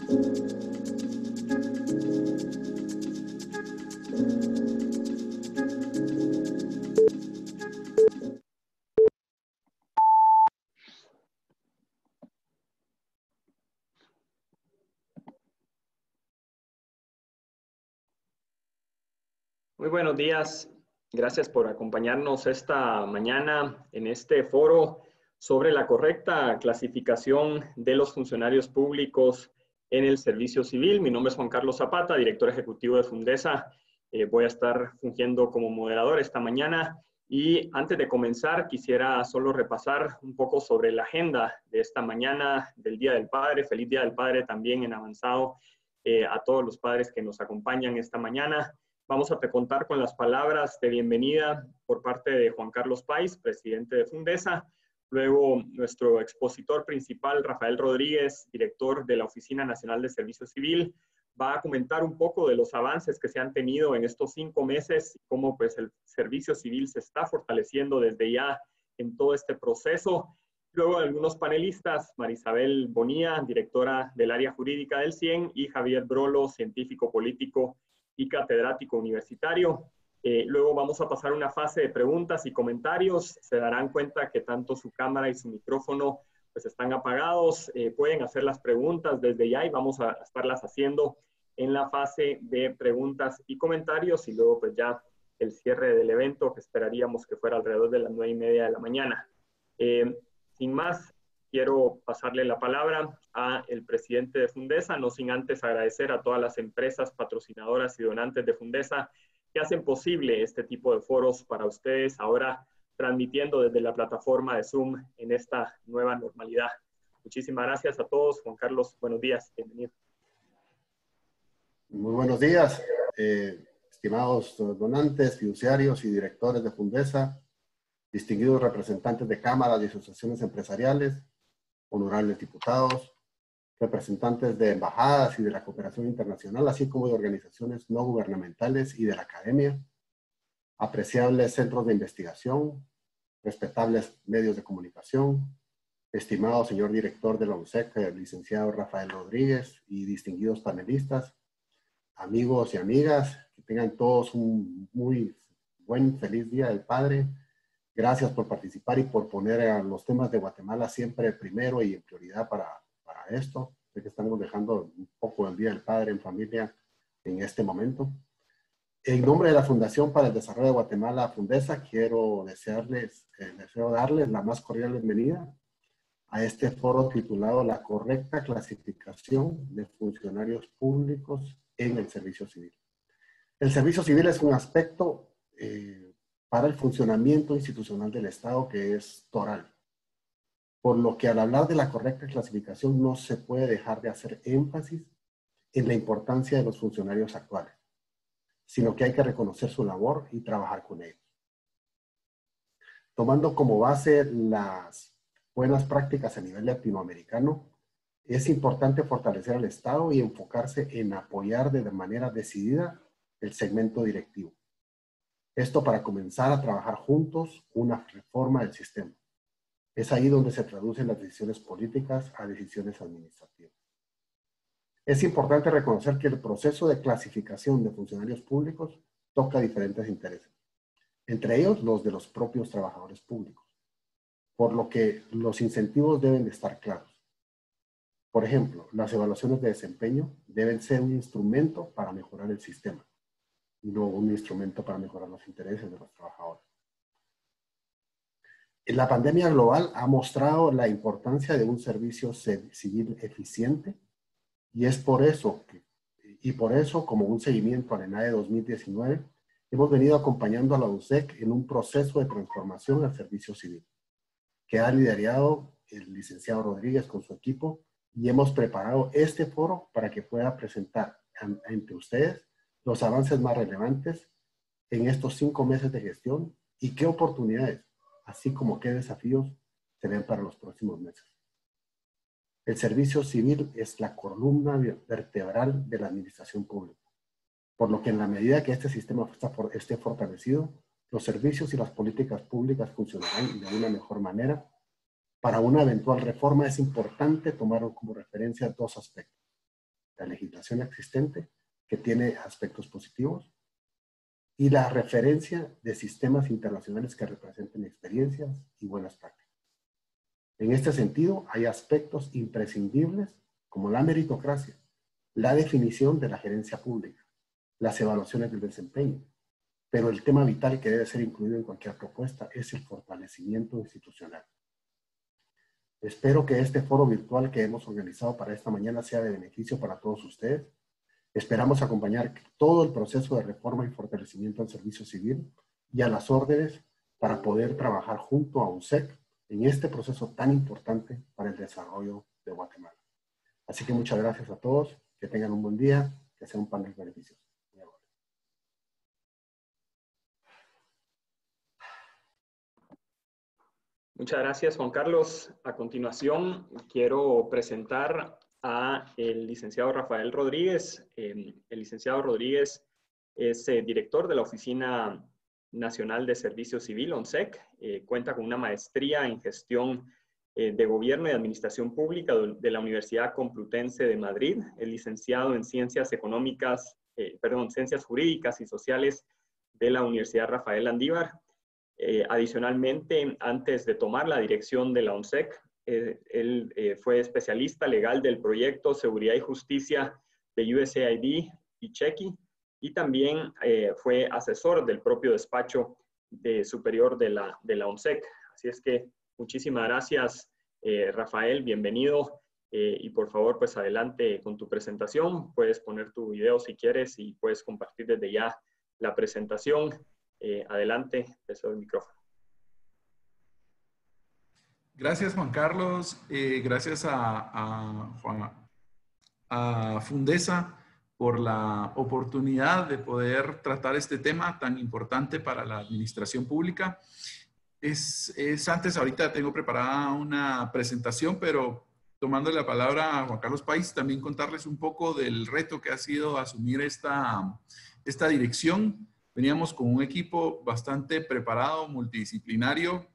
Muy buenos días. Gracias por acompañarnos esta mañana en este foro sobre la correcta clasificación de los funcionarios públicos en el servicio civil. Mi nombre es Juan Carlos Zapata, director ejecutivo de Fundesa. Voy a estar fungiendo como moderador esta mañana. Y antes de comenzar, quisiera solo repasar un poco sobre la agenda de esta mañana del Día del Padre. Feliz Día del Padre también en avanzado a todos los padres que nos acompañan esta mañana. Vamos a contar con las palabras de bienvenida por parte de Juan Carlos Pais, presidente de Fundesa. Luego, nuestro expositor principal, Rafael Rodríguez, director de la Oficina Nacional de Servicio Civil, va a comentar un poco de los avances que se han tenido en estos 5 meses, cómo pues, el servicio civil se está fortaleciendo desde ya en todo este proceso. Luego, algunos panelistas, Marisabel Bonilla, directora del área jurídica del CIEN, y Javier Brolo, científico político y catedrático universitario. Luego vamos a pasar una fase de preguntas y comentarios. Se darán cuenta que tanto su cámara y su micrófono pues están apagados. Pueden hacer las preguntas desde ya y vamos a estarlas haciendo en la fase de preguntas y comentarios, y luego pues ya el cierre del evento, que esperaríamos que fuera alrededor de las 9:30 de la mañana. Sin más, quiero pasarle la palabra al presidente de Fundesa, no sin antes agradecer a todas las empresas patrocinadoras y donantes de Fundesa que hacen posible este tipo de foros para ustedes, ahora transmitiendo desde la plataforma de Zoom en esta nueva normalidad. Muchísimas gracias a todos. Juan Carlos, buenos días. Bienvenido. Muy buenos días, estimados donantes, fiduciarios y directores de Fundesa, distinguidos representantes de cámaras y asociaciones empresariales, honorables diputados, representantes de embajadas y de la cooperación internacional, así como de organizaciones no gubernamentales y de la academia, apreciables centros de investigación, respetables medios de comunicación, estimado señor director de la UNSEC, el licenciado Rafael Rodríguez, y distinguidos panelistas, amigos y amigas, que tengan todos un muy buen, feliz Día del Padre. Gracias por participar y por poner a los temas de Guatemala siempre primero y en prioridad para esto. Sé que estamos dejando un poco el Día del Padre en familia en este momento. En nombre de la Fundación para el Desarrollo de Guatemala, Fundesa, deseo darles la más cordial bienvenida a este foro titulado La correcta clasificación de funcionarios públicos en el servicio civil. El servicio civil es un aspecto para el funcionamiento institucional del Estado que es toral. Por lo que al hablar de la correcta clasificación no se puede dejar de hacer énfasis en la importancia de los funcionarios actuales, sino que hay que reconocer su labor y trabajar con ellos. Tomando como base las buenas prácticas a nivel latinoamericano, es importante fortalecer al Estado y enfocarse en apoyar de manera decidida el segmento directivo. Esto para comenzar a trabajar juntos una reforma del sistema. Es ahí donde se traducen las decisiones políticas a decisiones administrativas. Es importante reconocer que el proceso de clasificación de funcionarios públicos toca diferentes intereses, entre ellos los de los propios trabajadores públicos, por lo que los incentivos deben de estar claros. Por ejemplo, las evaluaciones de desempeño deben ser un instrumento para mejorar el sistema, y no un instrumento para mejorar los intereses de los trabajadores. La pandemia global ha mostrado la importancia de un servicio civil eficiente, y es por eso como un seguimiento al ENADE 2019, hemos venido acompañando a la UNSEC en un proceso de transformación al servicio civil, que ha liderado el licenciado Rodríguez con su equipo, y hemos preparado este foro para que pueda presentar ante ustedes los avances más relevantes en estos 5 meses de gestión y qué oportunidades, así como qué desafíos se ven para los próximos meses. El servicio civil es la columna vertebral de la administración pública, por lo que en la medida que este sistema esté fortalecido, los servicios y las políticas públicas funcionarán de una mejor manera. Para una eventual reforma es importante tomar como referencia 2 aspectos. la legislación existente, que tiene aspectos positivos, y la referencia de sistemas internacionales que representen experiencias y buenas prácticas. En este sentido, hay aspectos imprescindibles como la meritocracia, la definición de la gerencia pública, las evaluaciones del desempeño, pero el tema vital que debe ser incluido en cualquier propuesta es el fortalecimiento institucional. Espero que este foro virtual que hemos organizado para esta mañana sea de beneficio para todos ustedes. Esperamos acompañar todo el proceso de reforma y fortalecimiento al servicio civil y a las órdenes para poder trabajar junto a UNSEC en este proceso tan importante para el desarrollo de Guatemala. Así que muchas gracias a todos, que tengan un buen día, que sea un panel beneficioso. Muchas gracias, Juan Carlos. A continuación, quiero presentar a el licenciado Rafael Rodríguez. El licenciado Rodríguez es director de la Oficina Nacional de Servicio Civil, ONSEC. Cuenta con una maestría en gestión de gobierno y administración pública de la Universidad Complutense de Madrid. Es licenciado en Ciencias Jurídicas y Sociales de la Universidad Rafael Landívar. Adicionalmente, antes de tomar la dirección de la ONSEC, él fue especialista legal del proyecto Seguridad y Justicia de USAID y Chequi, y también fue asesor del propio despacho superior de la ONSEC. Así es que muchísimas gracias, Rafael, bienvenido. Y por favor, pues adelante con tu presentación. Puedes poner tu video si quieres y puedes compartir desde ya la presentación. Adelante, te cedo el micrófono. Gracias, Juan Carlos. Gracias a Fundesa por la oportunidad de poder tratar este tema tan importante para la administración pública. Antes, ahorita tengo preparada una presentación, pero tomando la palabra a Juan Carlos Pais, también contarles un poco del reto que ha sido asumir esta dirección. Veníamos con un equipo bastante preparado, multidisciplinario,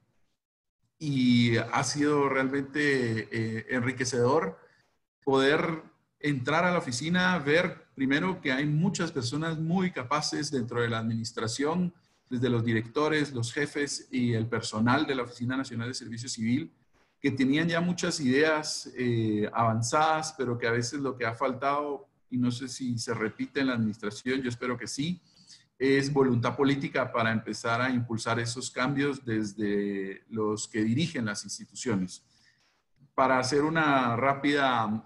y ha sido realmente enriquecedor poder entrar a la oficina, ver primero que hay muchas personas muy capaces dentro de la administración, desde los directores, los jefes y el personal de la Oficina Nacional de Servicio Civil, que tenían ya muchas ideas avanzadas, pero que a veces lo que ha faltado, y no sé si se repite en la administración, yo espero que sí, es voluntad política para empezar a impulsar esos cambios desde los que dirigen las instituciones. Para hacer una rápida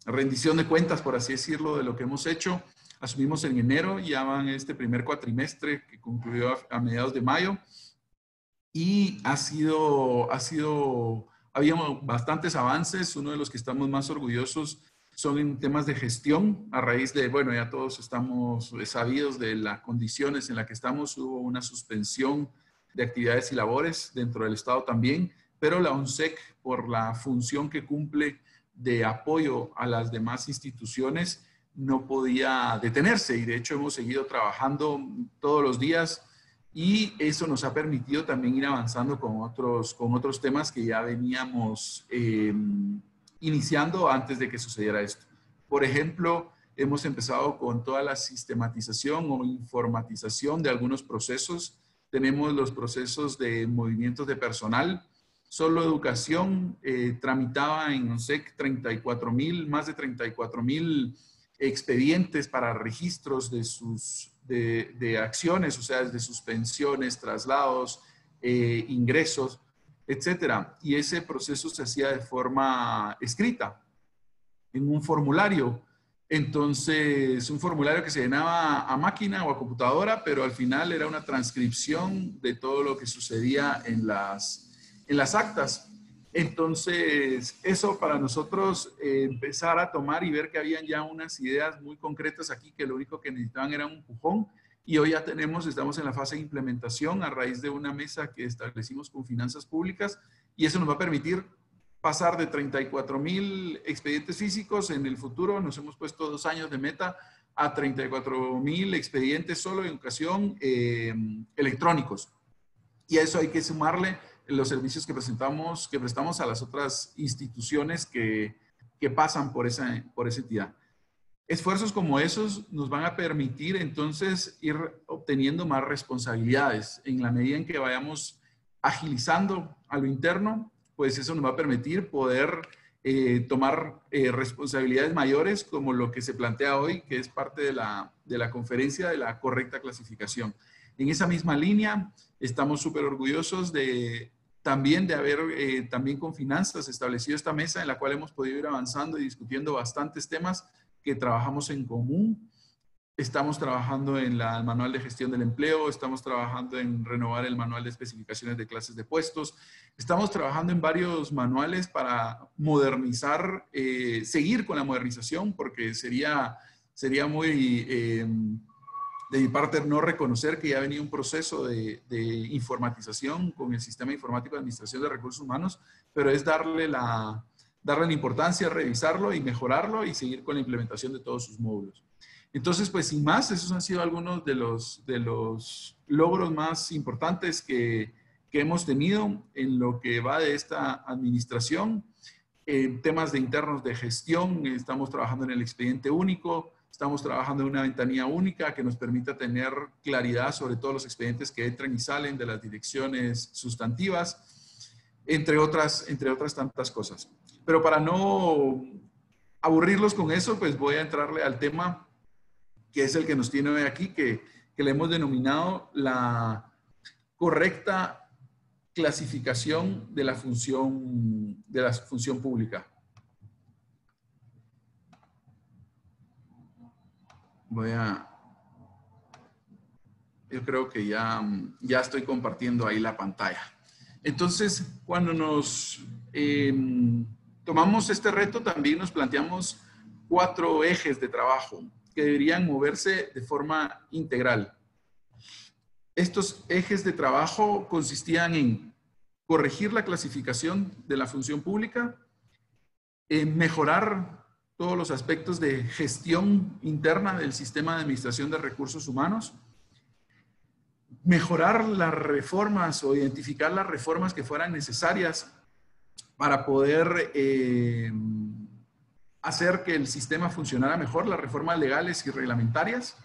rendición de cuentas, por así decirlo, de lo que hemos hecho, asumimos en enero, ya van este primer cuatrimestre que concluyó a mediados de mayo, y había bastantes avances. Uno de los que estamos más orgullosos son en temas de gestión, a raíz de, bueno, ya todos estamos sabidos de las condiciones en las que estamos. Hubo una suspensión de actividades y labores dentro del Estado también, pero la ONSEC, por la función que cumple de apoyo a las demás instituciones, no podía detenerse, y de hecho hemos seguido trabajando todos los días, y eso nos ha permitido también ir avanzando con otros temas que ya veníamos iniciando antes de que sucediera esto. Por ejemplo, hemos empezado con toda la sistematización o informatización de algunos procesos. Tenemos los procesos de movimientos de personal. Solo educación tramitaba en ONSEC más de 34,000 expedientes para registros de acciones, o sea, de suspensiones, traslados, ingresos, etcétera. Y ese proceso se hacía de forma escrita, en un formulario. Entonces, un formulario que se llenaba a máquina o a computadora, pero al final era una transcripción de todo lo que sucedía en las actas. Entonces, eso para nosotros empezar a tomar y ver que habían ya unas ideas muy concretas aquí, que lo único que necesitaban era un empujón. Y hoy ya estamos en la fase de implementación a raíz de una mesa que establecimos con finanzas públicas, y eso nos va a permitir pasar de 34,000 expedientes físicos en el futuro. Nos hemos puesto 2 años de meta a 34,000 expedientes solo en educación electrónicos. Y a eso hay que sumarle los servicios que prestamos a las otras instituciones que que pasan por esa entidad. Esfuerzos como esos nos van a permitir entonces ir obteniendo más responsabilidades. En la medida en que vayamos agilizando a lo interno, pues eso nos va a permitir poder tomar responsabilidades mayores, como lo que se plantea hoy, que es parte de la conferencia de la correcta clasificación. En esa misma línea, estamos súper orgullosos también de haber, también con finanzas, establecido esta mesa en la cual hemos podido ir avanzando y discutiendo bastantes temas que trabajamos en común. Estamos trabajando en el manual de gestión del empleo, estamos trabajando en renovar el manual de especificaciones de clases de puestos, estamos trabajando en varios manuales para modernizar, seguir con la modernización, porque sería muy de mi parte no reconocer que ya ha venido un proceso de informatización con el Sistema Informático de Administración de Recursos Humanos, pero es darle la importancia, revisarlo y mejorarlo y seguir con la implementación de todos sus módulos. Entonces, pues sin más, esos han sido algunos de los logros más importantes que hemos tenido en lo que va de esta administración. En temas de internos de gestión, estamos trabajando en el expediente único, estamos trabajando en una ventanilla única que nos permita tener claridad sobre todos los expedientes que entran y salen de las direcciones sustantivas, entre otras tantas cosas. Pero para no aburrirlos con eso, pues voy a entrarle al tema que es el que nos tiene hoy aquí, que le hemos denominado la correcta clasificación de la función pública. Yo creo que ya estoy compartiendo ahí la pantalla. Entonces, cuando nos tomamos este reto, también nos planteamos 4 ejes de trabajo que deberían moverse de forma integral. Estos ejes de trabajo consistían en corregir la clasificación de la función pública, mejorar todos los aspectos de gestión interna del sistema de administración de recursos humanos, mejorar las reformas o identificar las reformas que fueran necesarias para poder hacer que el sistema funcionara mejor, las reformas legales y reglamentarias.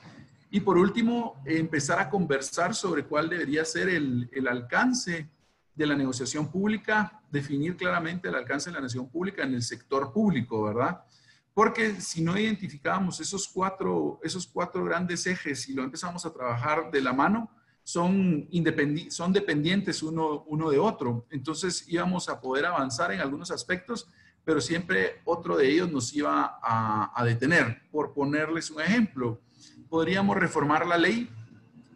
Y por último, empezar a conversar sobre cuál debería ser el alcance de la negociación pública, definir claramente el alcance de la negociación pública en el sector público, ¿verdad? Porque si no identificábamos esos cuatro grandes ejes y lo empezamos a trabajar de la mano, son dependientes uno de otro. Entonces íbamos a poder avanzar en algunos aspectos, pero siempre otro de ellos nos iba a detener. Por ponerles un ejemplo, podríamos reformar la ley,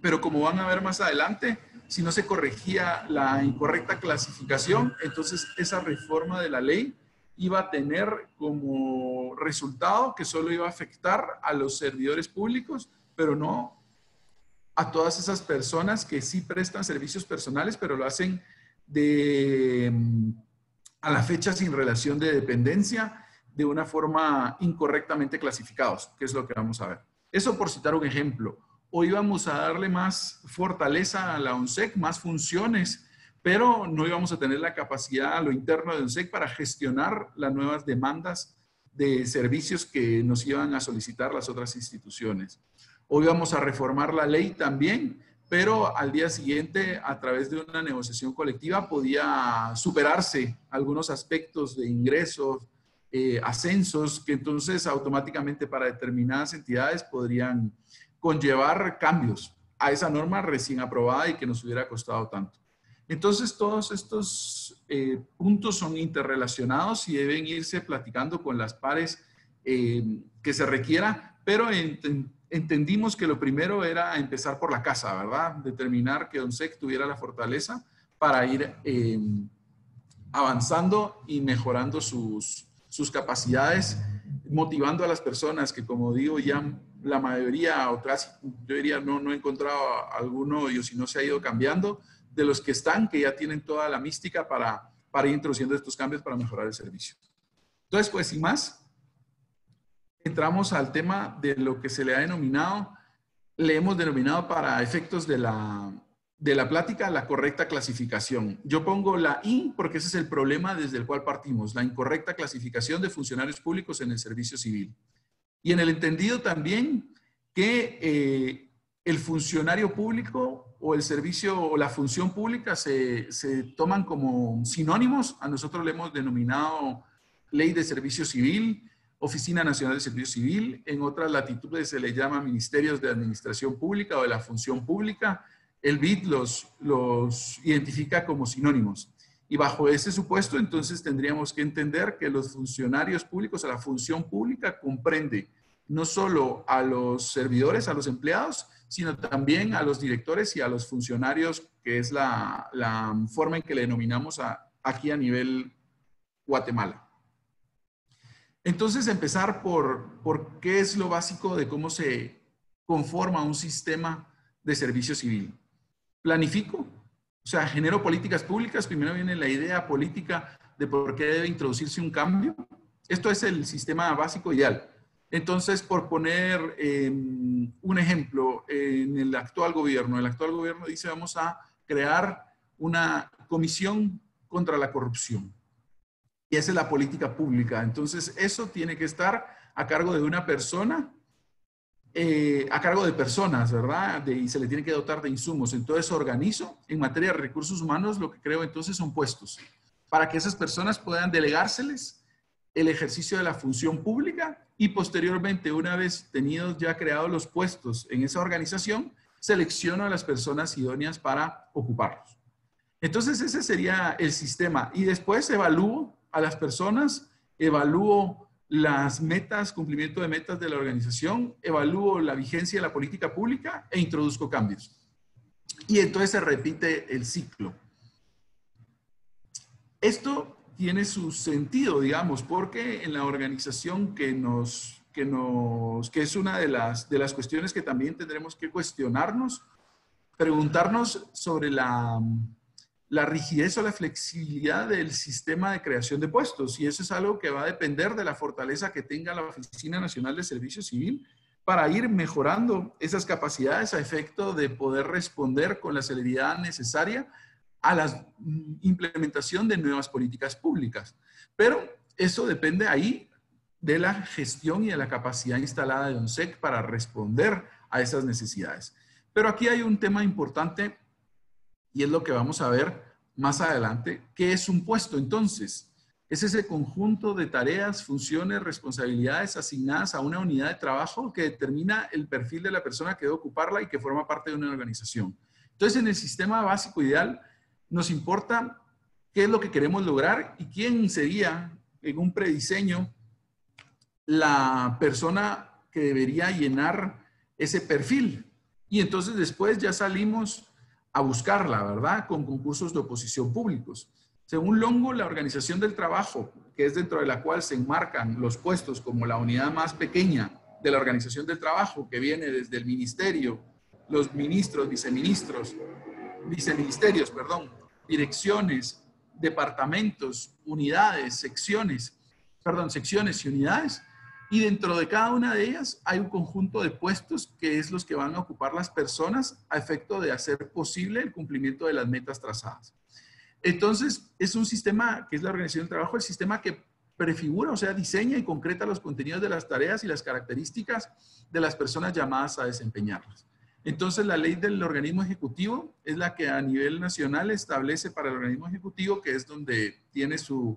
pero como van a ver más adelante, si no se corregía la incorrecta clasificación, entonces esa reforma de la ley iba a tener como resultado que solo iba a afectar a los servidores públicos, pero no a todas esas personas que sí prestan servicios personales, pero lo hacen a la fecha sin relación de dependencia, de una forma incorrectamente clasificados, que es lo que vamos a ver. Eso por citar un ejemplo. Hoy vamos a darle más fortaleza a la ONSEC, más funciones, pero no íbamos a tener la capacidad a lo interno de ONSEC para gestionar las nuevas demandas de servicios que nos iban a solicitar las otras instituciones. Hoy vamos a reformar la ley también, pero al día siguiente, a través de una negociación colectiva, podía superarse algunos aspectos de ingresos, ascensos, que entonces automáticamente para determinadas entidades podrían conllevar cambios a esa norma recién aprobada y que nos hubiera costado tanto. Entonces, todos estos puntos son interrelacionados y deben irse platicando con las pares que se requiera, pero entendimos que lo primero era empezar por la casa, ¿verdad? Determinar que ONSEC tuviera la fortaleza para ir avanzando y mejorando sus capacidades, motivando a las personas que, como digo, ya la mayoría, o casi, yo diría, no he encontrado alguno, y si no se ha ido cambiando, de los que están, que ya tienen toda la mística para ir introduciendo estos cambios para mejorar el servicio. Entonces, pues, sin más, entramos al tema de lo que se le ha denominado, le hemos denominado para efectos de la de la plática, la correcta clasificación. Yo pongo la IN porque ese es el problema desde el cual partimos, la incorrecta clasificación de funcionarios públicos en el servicio civil. Y en el entendido también que el funcionario público o el servicio o la función pública se toman como sinónimos. A nosotros le hemos denominado Ley de Servicio Civil, Oficina Nacional de Servicio Civil. En otras latitudes se le llama Ministerios de Administración Pública o de la Función Pública. El BID los identifica como sinónimos. Y bajo ese supuesto, entonces tendríamos que entender que los funcionarios públicos, a la función pública, comprende no solo a los servidores, a los empleados, sino también a los directores y a los funcionarios, que es la forma en que le denominamos aquí a nivel Guatemala. Entonces, empezar por qué es lo básico de cómo se conforma un sistema de servicio civil. Planifico, o sea, genero políticas públicas. Primero viene la idea política de por qué debe introducirse un cambio. Esto es el sistema básico ideal. Entonces, por poner un ejemplo, en el actual gobierno dice vamos a crear una comisión contra la corrupción. Y esa es la política pública. Entonces, eso tiene que estar a cargo de una persona, a cargo de personas, ¿verdad? Y se le tiene que dotar de insumos. Entonces, organizo en materia de recursos humanos, lo que creo entonces son puestos, para que esas personas puedan delegárseles el ejercicio de la función pública y posteriormente, una vez tenidos ya creados los puestos en esa organización, selecciono a las personas idóneas para ocuparlos. Entonces, ese sería el sistema. Y después evalúo a las personas, evalúo las metas, cumplimiento de metas de la organización, evalúo la vigencia de la política pública e introduzco cambios. Y entonces se repite el ciclo. Esto tiene su sentido, digamos, porque en la organización que es una de las cuestiones que también tendremos que cuestionarnos, preguntarnos sobre la rigidez o la flexibilidad del sistema de creación de puestos. Y eso es algo que va a depender de la fortaleza que tenga la Oficina Nacional de Servicio Civil para ir mejorando esas capacidades a efecto de poder responder con la celeridad necesaria a la implementación de nuevas políticas públicas. Pero eso depende ahí de la gestión y de la capacidad instalada de ONSEC para responder a esas necesidades. Pero aquí hay un tema importante y es lo que vamos a ver más adelante. ¿Qué es un puesto entonces? Es ese conjunto de tareas, funciones, responsabilidades asignadas a una unidad de trabajo que determina el perfil de la persona que debe ocuparla y que forma parte de una organización. Entonces, en el sistema básico ideal, nos importa qué es lo que queremos lograr y quién sería en un prediseño la persona que debería llenar ese perfil. Y entonces después ya salimos a buscarla, ¿verdad? Con concursos de oposición públicos. Según Longo, la organización del trabajo, que es dentro de la cual se enmarcan los puestos como la unidad más pequeña de la organización del trabajo, que viene desde el ministerio, los ministros, viceministerios, direcciones, departamentos, unidades, secciones y unidades. Y dentro de cada una de ellas hay un conjunto de puestos que es los que van a ocupar las personas a efecto de hacer posible el cumplimiento de las metas trazadas. Entonces, es un sistema que es la organización del trabajo, el sistema que prefigura, o sea, diseña y concreta los contenidos de las tareas y las características de las personas llamadas a desempeñarlas. Entonces, la ley del organismo ejecutivo es la que a nivel nacional establece para el organismo ejecutivo, que es donde tiene sus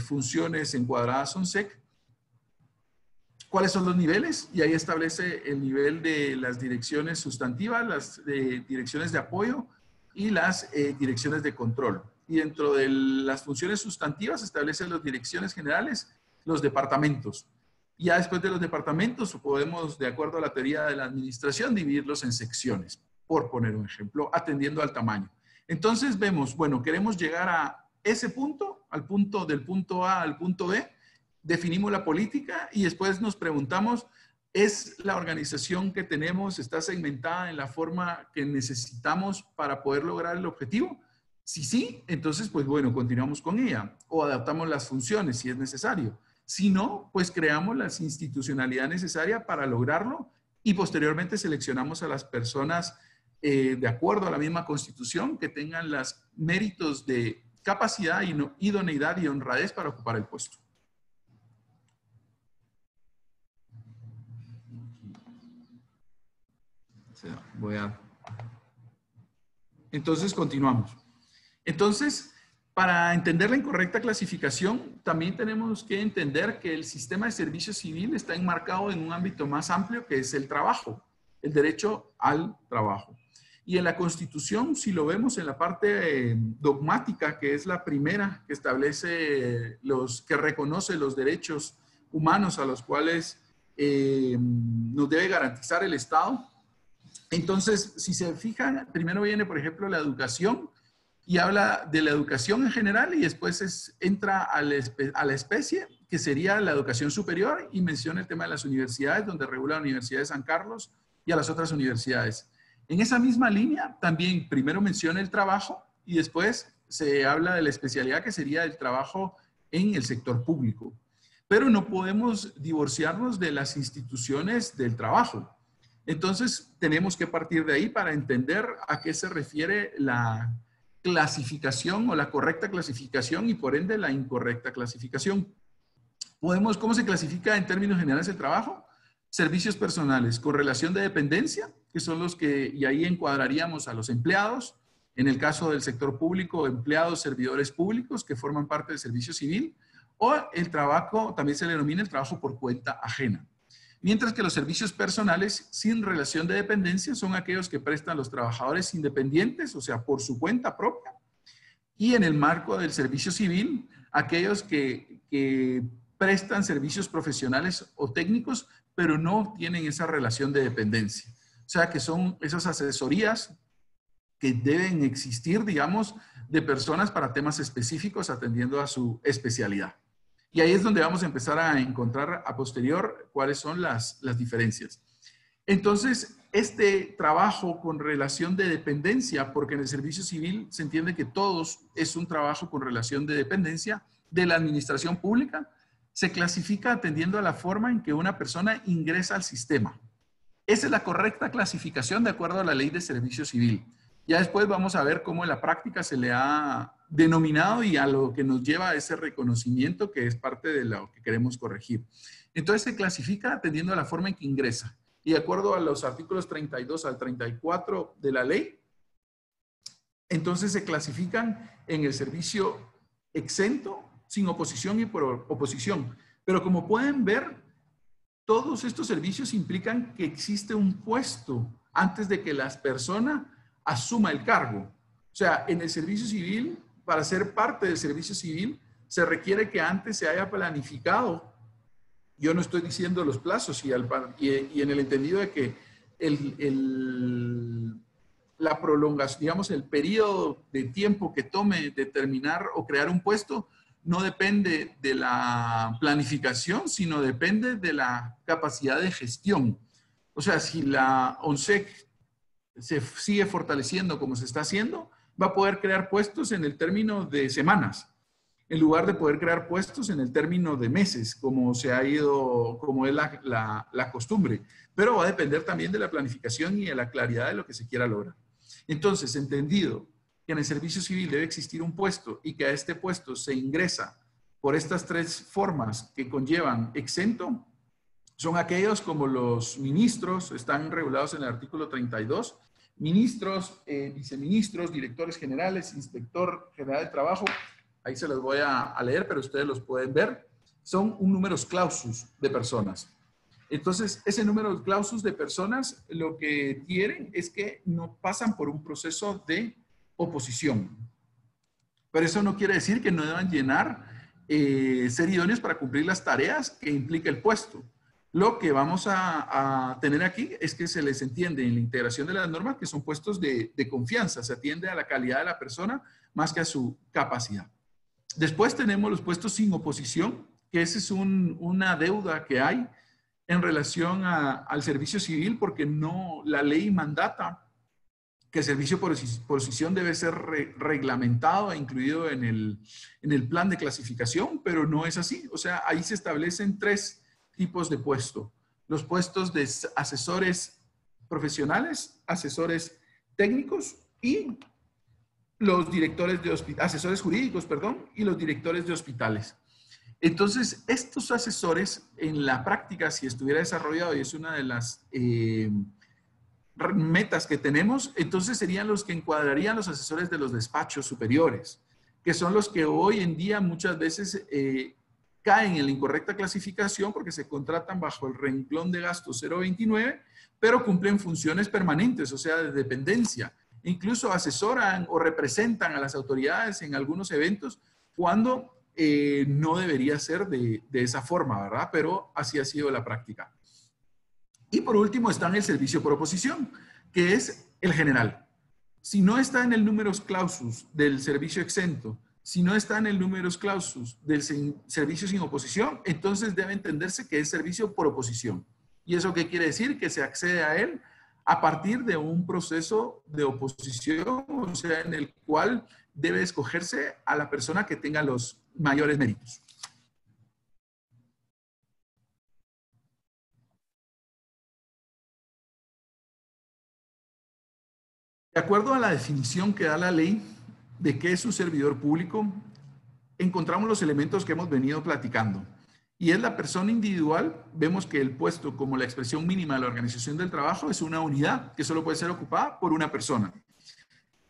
funciones encuadradas ONSEC, cuáles son los niveles, y ahí establece el nivel de las direcciones sustantivas, las direcciones de apoyo y las direcciones de control. Y dentro de las funciones sustantivas establecen las direcciones generales, los departamentos. Y ya después de los departamentos podemos, de acuerdo a la teoría de la administración, dividirlos en secciones, por poner un ejemplo, atendiendo al tamaño. Entonces vemos, bueno, queremos llegar a ese punto, al punto del punto A al punto B, definimos la política y después nos preguntamos, ¿es la organización que tenemos, está segmentada en la forma que necesitamos para poder lograr el objetivo? Si sí, entonces, pues bueno, continuamos con ella o adaptamos las funciones si es necesario. Si no, pues creamos la institucionalidad necesaria para lograrlo y posteriormente seleccionamos a las personas de acuerdo a la misma Constitución, que tengan los méritos de capacidad, idoneidad y honradez para ocupar el puesto. Entonces, continuamos. Entonces, para entender la incorrecta clasificación, también tenemos que entender que el sistema de servicio civil está enmarcado en un ámbito más amplio, que es el trabajo, el derecho al trabajo. Y en la Constitución, si lo vemos en la parte dogmática, que es la primera que establece que reconoce los derechos humanos a los cuales nos debe garantizar el Estado. Entonces, si se fijan, primero viene, por ejemplo, la educación y habla de la educación en general y después entra a la especie, que sería la educación superior, y menciona el tema de las universidades, donde regula la Universidad de San Carlos y a las otras universidades. En esa misma línea, también primero menciona el trabajo y después se habla de la especialidad que sería el trabajo en el sector público. Pero no podemos divorciarnos de las instituciones del trabajo. Entonces, tenemos que partir de ahí para entender a qué se refiere la clasificación o la correcta clasificación y por ende la incorrecta clasificación. ¿Cómo se clasifica en términos generales el trabajo? Servicios personales con relación de dependencia, que son los que, y ahí encuadraríamos a los empleados, en el caso del sector público, empleados, servidores públicos que forman parte del servicio civil, o el trabajo, también se le denomina el trabajo por cuenta ajena. Mientras que los servicios personales sin relación de dependencia son aquellos que prestan los trabajadores independientes, o sea, por su cuenta propia, y en el marco del servicio civil, aquellos que prestan servicios profesionales o técnicos, pero no tienen esa relación de dependencia. O sea, que son esas asesorías que deben existir, digamos, de personas para temas específicos atendiendo a su especialidad. Y ahí es donde vamos a empezar a encontrar a posterior cuáles son las diferencias. Entonces, este trabajo con relación de dependencia, porque en el servicio civil se entiende que todos es un trabajo con relación de dependencia de la administración pública, se clasifica atendiendo a la forma en que una persona ingresa al sistema. Esa es la correcta clasificación de acuerdo a la ley de servicio civil. Ya después vamos a ver cómo en la práctica se le ha denominado y a lo que nos lleva a ese reconocimiento que es parte de lo que queremos corregir. Entonces se clasifica atendiendo a la forma en que ingresa. Y de acuerdo a los artículos 32 al 34 de la ley, entonces se clasifican en el servicio exento, sin oposición y por oposición. Pero como pueden ver, todos estos servicios implican que existe un puesto antes de que la persona asuma el cargo. O sea, en el servicio civil, para ser parte del servicio civil, se requiere que antes se haya planificado. Yo no estoy diciendo los plazos y en el entendido de que la prolongación, digamos, el periodo de tiempo que tome determinar o crear un puesto no depende de la planificación, sino depende de la capacidad de gestión. O sea, si la ONSEC se sigue fortaleciendo como se está haciendo, va a poder crear puestos en el término de semanas, en lugar de poder crear puestos en el término de meses, como se ha ido, como es la costumbre. Pero va a depender también de la planificación y de la claridad de lo que se quiera lograr. Entonces, entendido que en el servicio civil debe existir un puesto y que a este puesto se ingresa por estas tres formas que conllevan exento, son aquellos como los ministros, están regulados en el artículo 32, ministros, viceministros, directores generales, inspector general de trabajo, ahí se los voy a leer, pero ustedes los pueden ver, son un numerus clausus de personas. Entonces, ese número clausus de personas lo que quieren es que no pasan por un proceso de oposición. Pero eso no quiere decir que no deban ser idóneos para cumplir las tareas que implica el puesto. Lo que vamos a tener aquí es que se les entiende en la integración de las normas que son puestos de confianza. Se atiende a la calidad de la persona más que a su capacidad. Después tenemos los puestos sin oposición, que esa es una deuda que hay en relación al servicio civil, porque no, la ley mandata que el servicio por oposición debe ser reglamentado e incluido en el plan de clasificación, pero no es así. O sea, ahí se establecen tres tipos de puesto. Los puestos de asesores profesionales, asesores técnicos y los directores de asesores jurídicos, perdón, y los directores de hospitales. Entonces, estos asesores en la práctica, si estuviera desarrollado, y es una de las metas que tenemos, entonces serían los que encuadrarían los asesores de los despachos superiores, que son los que hoy en día muchas veces caen en la incorrecta clasificación porque se contratan bajo el renglón de gasto 029, pero cumplen funciones permanentes, o sea, de dependencia. Incluso asesoran o representan a las autoridades en algunos eventos cuando no debería ser de esa forma, ¿verdad? Pero así ha sido la práctica. Y por último está en el servicio por oposición, que es el general. Si no está en el numerus clausus del servicio exento, si no está en el numerus clausus del servicio sin oposición, entonces debe entenderse que es servicio por oposición. ¿Y eso qué quiere decir? Que se accede a él a partir de un proceso de oposición, o sea, en el cual debe escogerse a la persona que tenga los mayores méritos. De acuerdo a la definición que da la ley de qué es un servidor público, encontramos los elementos que hemos venido platicando. Y es la persona individual. Vemos que el puesto como la expresión mínima de la organización del trabajo es una unidad que solo puede ser ocupada por una persona.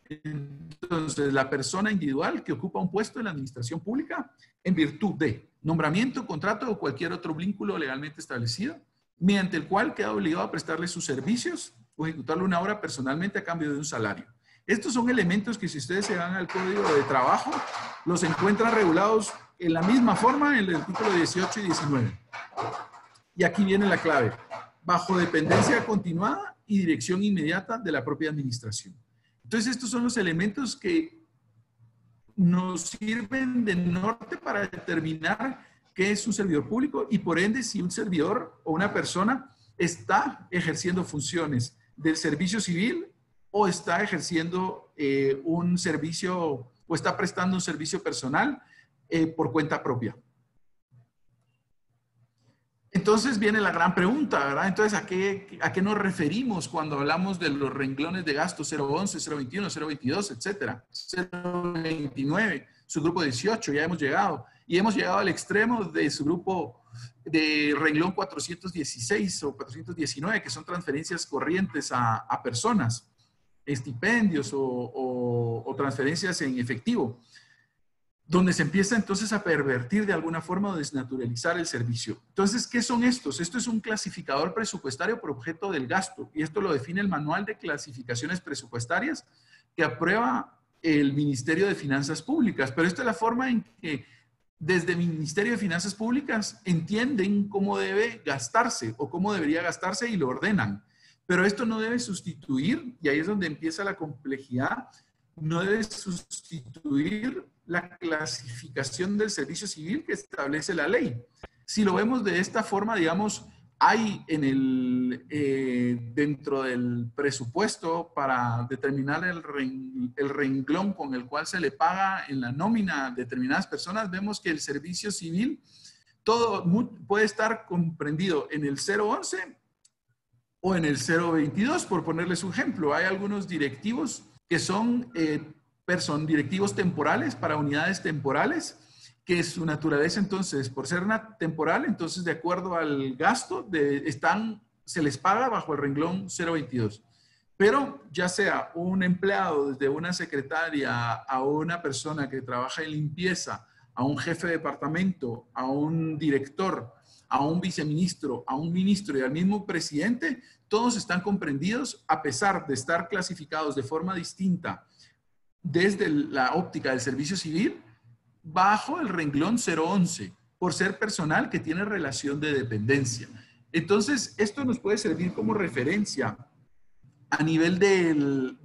Entonces, la persona individual que ocupa un puesto en la administración pública en virtud de nombramiento, contrato o cualquier otro vínculo legalmente establecido, mediante el cual queda obligado a prestarle sus servicios o ejecutarle una obra personalmente a cambio de un salario. Estos son elementos que si ustedes se van al Código de Trabajo, los encuentran regulados en la misma forma en el artículo 18 y 19. Y aquí viene la clave. Bajo dependencia continuada y dirección inmediata de la propia administración. Entonces, estos son los elementos que nos sirven de norte para determinar qué es un servidor público y por ende si un servidor o una persona está ejerciendo funciones del servicio civil o está ejerciendo un servicio o está prestando un servicio personal por cuenta propia. Entonces viene la gran pregunta, ¿verdad? Entonces, ¿a qué nos referimos cuando hablamos de los renglones de gasto 011, 021, 022, etcétera? 029, su grupo 18, ya hemos llegado. Y hemos llegado al extremo de su grupo de renglón 416 o 419, que son transferencias corrientes a personas, estipendios o transferencias en efectivo, donde se empieza entonces a pervertir de alguna forma o desnaturalizar el servicio. Entonces, ¿qué son estos? Esto es un clasificador presupuestario por objeto del gasto, y esto lo define el Manual de Clasificaciones Presupuestarias que aprueba el Ministerio de Finanzas Públicas. Pero esta es la forma en que desde el Ministerio de Finanzas Públicas entienden cómo debe gastarse o cómo debería gastarse y lo ordenan. Pero esto no debe sustituir, y ahí es donde empieza la complejidad, no debe sustituir la clasificación del servicio civil que establece la ley. Si lo vemos de esta forma, digamos, hay en dentro del presupuesto para determinar el renglón con el cual se le paga en la nómina a determinadas personas, vemos que el servicio civil todo puede estar comprendido en el 011 o en el 022, por ponerles un ejemplo. Hay algunos directivos que son directivos temporales para unidades temporales, que su naturaleza entonces, por ser una temporal, entonces de acuerdo al gasto, se les paga bajo el renglón 022. Pero ya sea un empleado desde una secretaria a una persona que trabaja en limpieza, a un jefe de departamento, a un director, a un viceministro, a un ministro y al mismo presidente, todos están comprendidos a pesar de estar clasificados de forma distinta desde la óptica del servicio civil bajo el renglón 011 por ser personal que tiene relación de dependencia. Entonces, esto nos puede servir como referencia a nivel del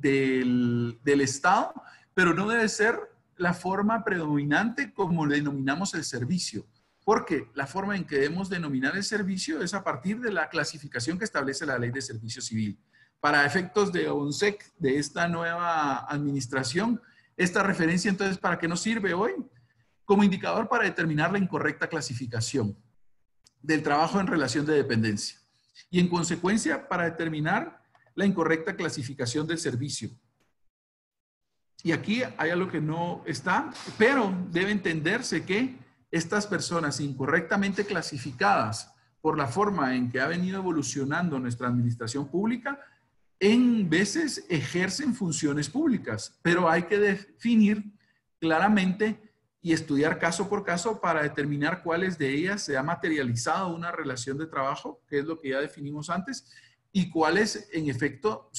Estado, pero no debe ser la forma predominante como denominamos el servicio, porque la forma en que debemos denominar el servicio es a partir de la clasificación que establece la Ley de Servicio Civil. Para efectos de ONSEC, de esta nueva administración, esta referencia entonces, ¿para qué nos sirve hoy? Como indicador para determinar la incorrecta clasificación del trabajo en relación de dependencia. Y en consecuencia, para determinar la incorrecta clasificación del servicio. Y aquí hay algo que no está, pero debe entenderse que estas personas incorrectamente clasificadas por la forma en que ha venido evolucionando nuestra administración pública, en veces ejercen funciones públicas, pero hay que definir claramente y estudiar caso por caso para determinar cuáles de ellas se ha materializado una relación de trabajo, que es lo que ya definimos antes, y cuáles en efecto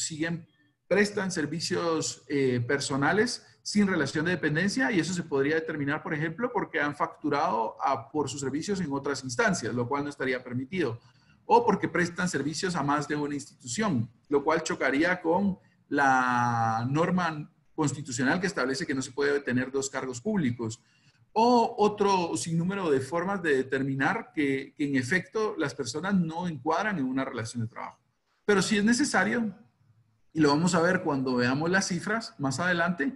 prestan servicios personales sin relación de dependencia, y eso se podría determinar, por ejemplo, porque han facturado por sus servicios en otras instancias, lo cual no estaría permitido, o porque prestan servicios a más de una institución, lo cual chocaría con la norma constitucional que establece que no se puede tener dos cargos públicos, o otro sinnúmero de formas de determinar que en efecto las personas no encuadran en una relación de trabajo. Pero si es necesario, y lo vamos a ver cuando veamos las cifras más adelante,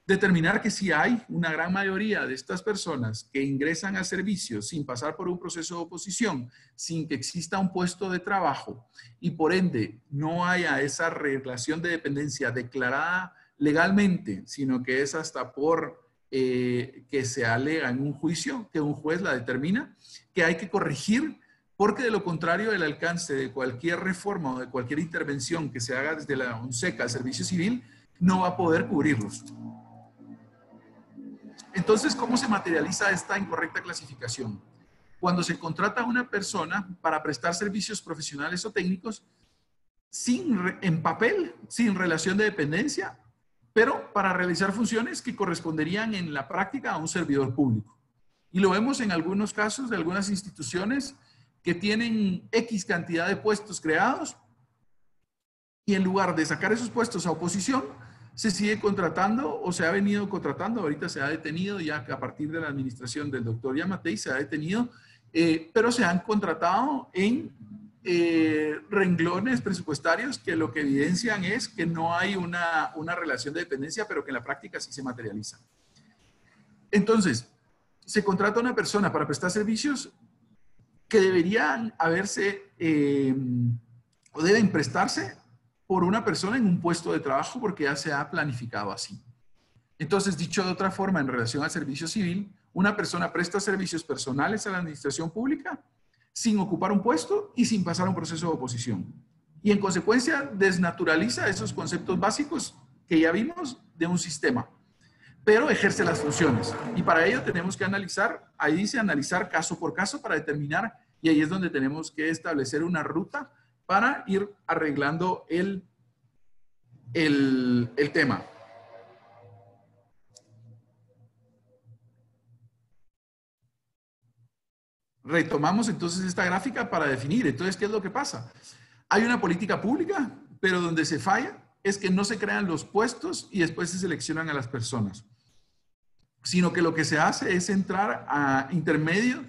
determinar que si hay una gran mayoría de estas personas que ingresan a servicios sin pasar por un proceso de oposición, sin que exista un puesto de trabajo y por ende no haya esa relación de dependencia declarada legalmente, sino que es hasta por que se alega en un juicio, que un juez la determina, que hay que corregir, porque de lo contrario el alcance de cualquier reforma o de cualquier intervención que se haga desde la ONSECA al servicio civil no va a poder cubrirlos. Entonces, ¿cómo se materializa esta incorrecta clasificación? Cuando se contrata a una persona para prestar servicios profesionales o técnicos en papel, sin relación de dependencia, pero para realizar funciones que corresponderían en la práctica a un servidor público. Y lo vemos en algunos casos de algunas instituciones que tienen X cantidad de puestos creados y en lugar de sacar esos puestos a oposición, se sigue contratando o se ha venido contratando, ahorita se ha detenido ya a partir de la administración del doctor Yamatei, se ha detenido, pero se han contratado en renglones presupuestarios que lo que evidencian es que no hay una relación de dependencia, pero que en la práctica sí se materializa. Entonces, se contrata a una persona para prestar servicios que deberían haberse o deben prestarse por una persona en un puesto de trabajo porque ya se ha planificado así. Entonces, dicho de otra forma, en relación al servicio civil, una persona presta servicios personales a la administración pública sin ocupar un puesto y sin pasar un proceso de oposición. Y en consecuencia, desnaturaliza esos conceptos básicos que ya vimos de un sistema, pero ejerce las funciones. Y para ello tenemos que analizar, ahí dice analizar caso por caso para determinar, y ahí es donde tenemos que establecer una ruta para ir arreglando el tema. Retomamos entonces esta gráfica para definir. Entonces, ¿qué es lo que pasa? Hay una política pública, pero donde se falla es que no se crean los puestos y después se seleccionan a las personas, sino que lo que se hace es entrar a intermedio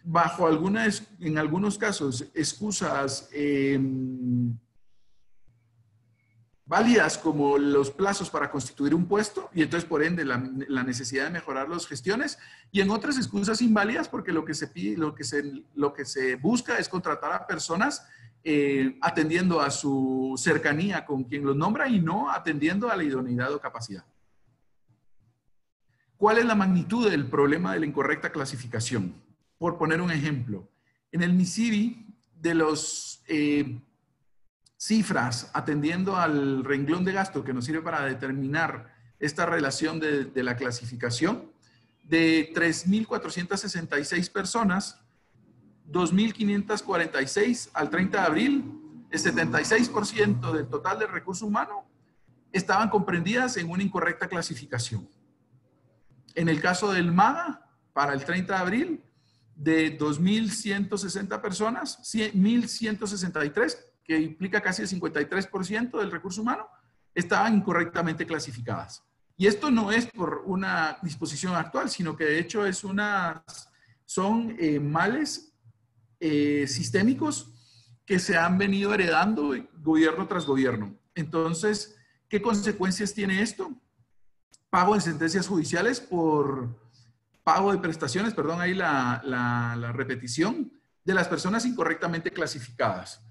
bajo algunas, en algunos casos, excusas válidas como los plazos para constituir un puesto y entonces por ende la necesidad de mejorar las gestiones, y en otras excusas inválidas porque lo que se pide, lo que se busca es contratar a personas atendiendo a su cercanía con quien los nombra y no atendiendo a la idoneidad o capacidad. ¿Cuál es la magnitud del problema de la incorrecta clasificación? Por poner un ejemplo, en el MISIBI de los cifras atendiendo al renglón de gasto que nos sirve para determinar esta relación de la clasificación, de 3.466 personas, 2.546 al 30 de abril, el 76% del total del recurso humano estaban comprendidas en una incorrecta clasificación. En el caso del MAGA, para el 30 de abril, de 2.160 personas, 1.163, que implica casi el 53% del recurso humano, estaban incorrectamente clasificadas. Y esto no es por una disposición actual, sino que de hecho son males sistémicos que se han venido heredando gobierno tras gobierno. Entonces, ¿qué consecuencias tiene esto? Pago de sentencias judiciales por pago de prestaciones, perdón, ahí la repetición, de las personas incorrectamente clasificadas.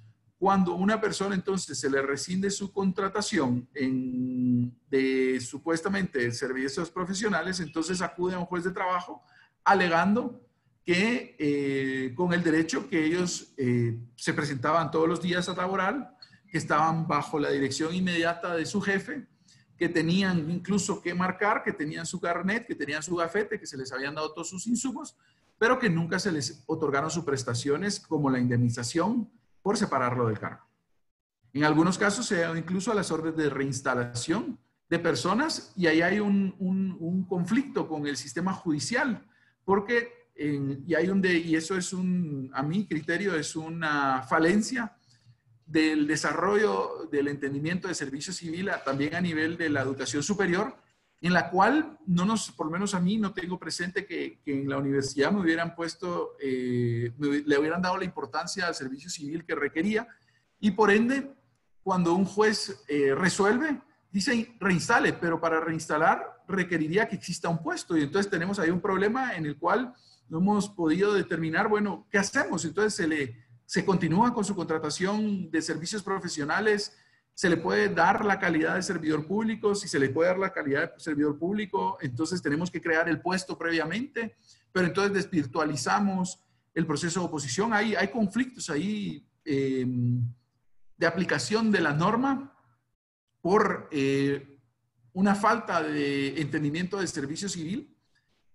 Cuando una persona entonces se le rescinde su contratación de supuestamente servicios profesionales, entonces acude a un juez de trabajo alegando que con el derecho que ellos se presentaban todos los días a laboral, que estaban bajo la dirección inmediata de su jefe, que tenían incluso que marcar, que tenían su carnet, que tenían su gafete, que se les habían dado todos sus insumos, pero que nunca se les otorgaron sus prestaciones como la indemnización por separarlo del cargo. En algunos casos se ha incluso a las órdenes de reinstalación de personas y ahí hay un conflicto con el sistema judicial, porque y eso es a mi criterio, es una falencia del desarrollo del entendimiento de servicio civil también a nivel de la educación superior, en la cual por lo menos a mí no tengo presente que en la universidad me hubieran le hubieran dado la importancia al servicio civil que requería, y por ende, cuando un juez resuelve, dice reinstale, pero para reinstalar requeriría que exista un puesto, y entonces tenemos ahí un problema en el cual no hemos podido determinar, bueno, ¿qué hacemos? Entonces se continúa con su contratación de servicios profesionales, se le puede dar la calidad de servidor público. Si se le puede dar la calidad de servidor público, entonces tenemos que crear el puesto previamente, pero entonces desvirtualizamos el proceso de oposición. Hay conflictos ahí de aplicación de la norma por una falta de entendimiento del servicio civil,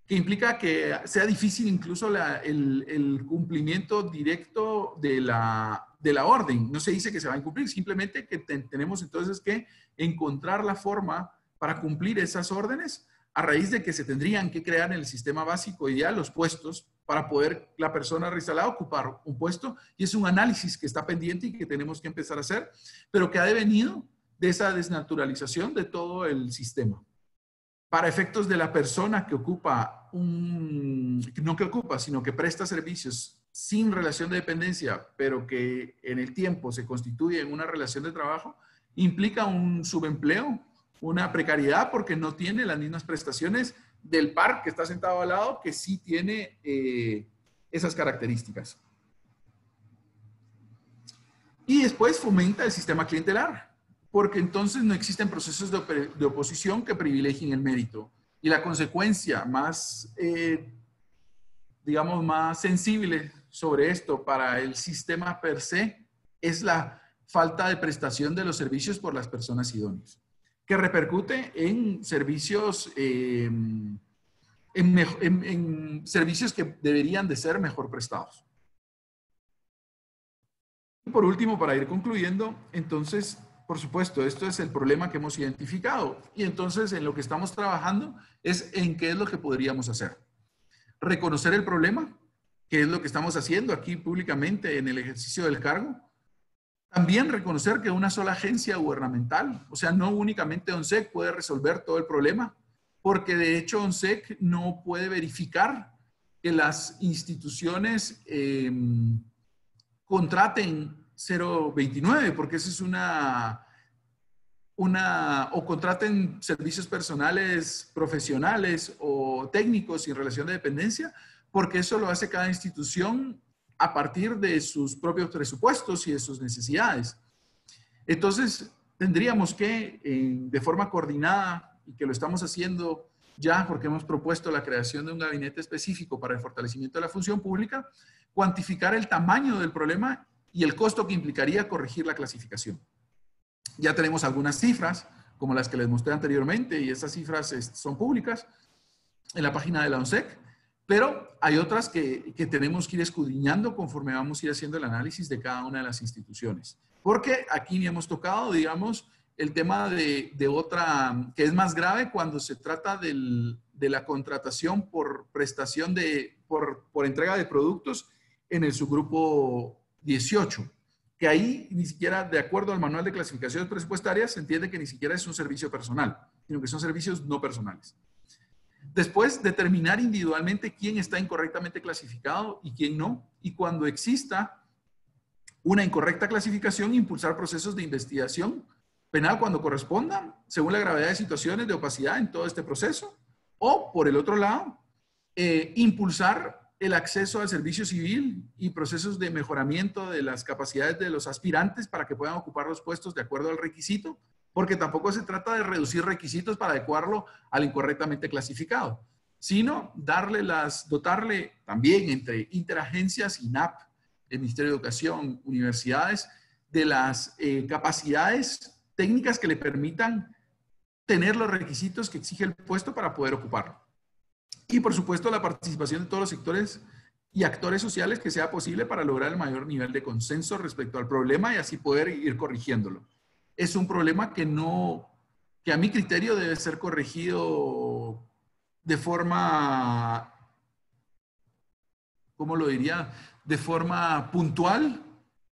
que implica que sea difícil incluso el cumplimiento directo de la orden. No se dice que se va a incumplir, simplemente que tenemos entonces que encontrar la forma para cumplir esas órdenes, a raíz de que se tendrían que crear en el sistema básico ideal los puestos para poder la persona reinstalada ocupar un puesto, y es un análisis que está pendiente y que tenemos que empezar a hacer, pero que ha devenido de esa desnaturalización de todo el sistema. Para efectos de la persona que ocupa no que ocupa, sino que presta servicios sin relación de dependencia, pero que en el tiempo se constituye en una relación de trabajo, implica un subempleo, una precariedad, porque no tiene las mismas prestaciones del par que está sentado al lado, que sí tiene esas características. Y después fomenta el sistema clientelar, porque entonces no existen procesos de oposición que privilegien el mérito. Y la consecuencia más, digamos, más sensible sobre esto para el sistema per se es la falta de prestación de los servicios por las personas idóneas, que repercute en servicios, en servicios que deberían de ser mejor prestados. Y por último, para ir concluyendo, entonces, por supuesto, esto es el problema que hemos identificado. Y entonces en lo que estamos trabajando es en qué es lo que podríamos hacer. Reconocer el problema, que es lo que estamos haciendo aquí públicamente en el ejercicio del cargo. También reconocer que una sola agencia gubernamental, o sea, no únicamente ONSEC, puede resolver todo el problema, porque de hecho ONSEC no puede verificar que las instituciones contraten 029, porque eso es o contraten servicios personales profesionales o técnicos sin relación de dependencia, porque eso lo hace cada institución a partir de sus propios presupuestos y de sus necesidades. Entonces, tendríamos que, de forma coordinada, y que lo estamos haciendo ya porque hemos propuesto la creación de un gabinete específico para el fortalecimiento de la función pública, cuantificar el tamaño del problema y el costo que implicaría corregir la clasificación. Ya tenemos algunas cifras, como las que les mostré anteriormente, y esas cifras son públicas en la página de la ONSEC, pero hay otras que tenemos que ir escudriñando conforme vamos a ir haciendo el análisis de cada una de las instituciones. Porque aquí hemos tocado, digamos, el tema de otra, que es más grave cuando se trata de la contratación por prestación por entrega de productos en el subgrupo 18, que ahí ni siquiera, de acuerdo al manual de clasificaciones presupuestarias, se entiende que ni siquiera es un servicio personal, sino que son servicios no personales. Después, determinar individualmente quién está incorrectamente clasificado y quién no, y cuando exista una incorrecta clasificación, impulsar procesos de investigación penal cuando corresponda, según la gravedad de situaciones de opacidad en todo este proceso, o, por el otro lado, impulsar el acceso al servicio civil y procesos de mejoramiento de las capacidades de los aspirantes para que puedan ocupar los puestos de acuerdo al requisito, porque tampoco se trata de reducir requisitos para adecuarlo al incorrectamente clasificado, sino dotarle también entre interagencias, INAP, el Ministerio de Educación, universidades, de las capacidades técnicas que le permitan tener los requisitos que exige el puesto para poder ocuparlo. Y por supuesto la participación de todos los sectores y actores sociales que sea posible para lograr el mayor nivel de consenso respecto al problema y así poder ir corrigiéndolo. Es un problema que a mi criterio debe ser corregido de forma, ¿cómo lo diría? De forma puntual,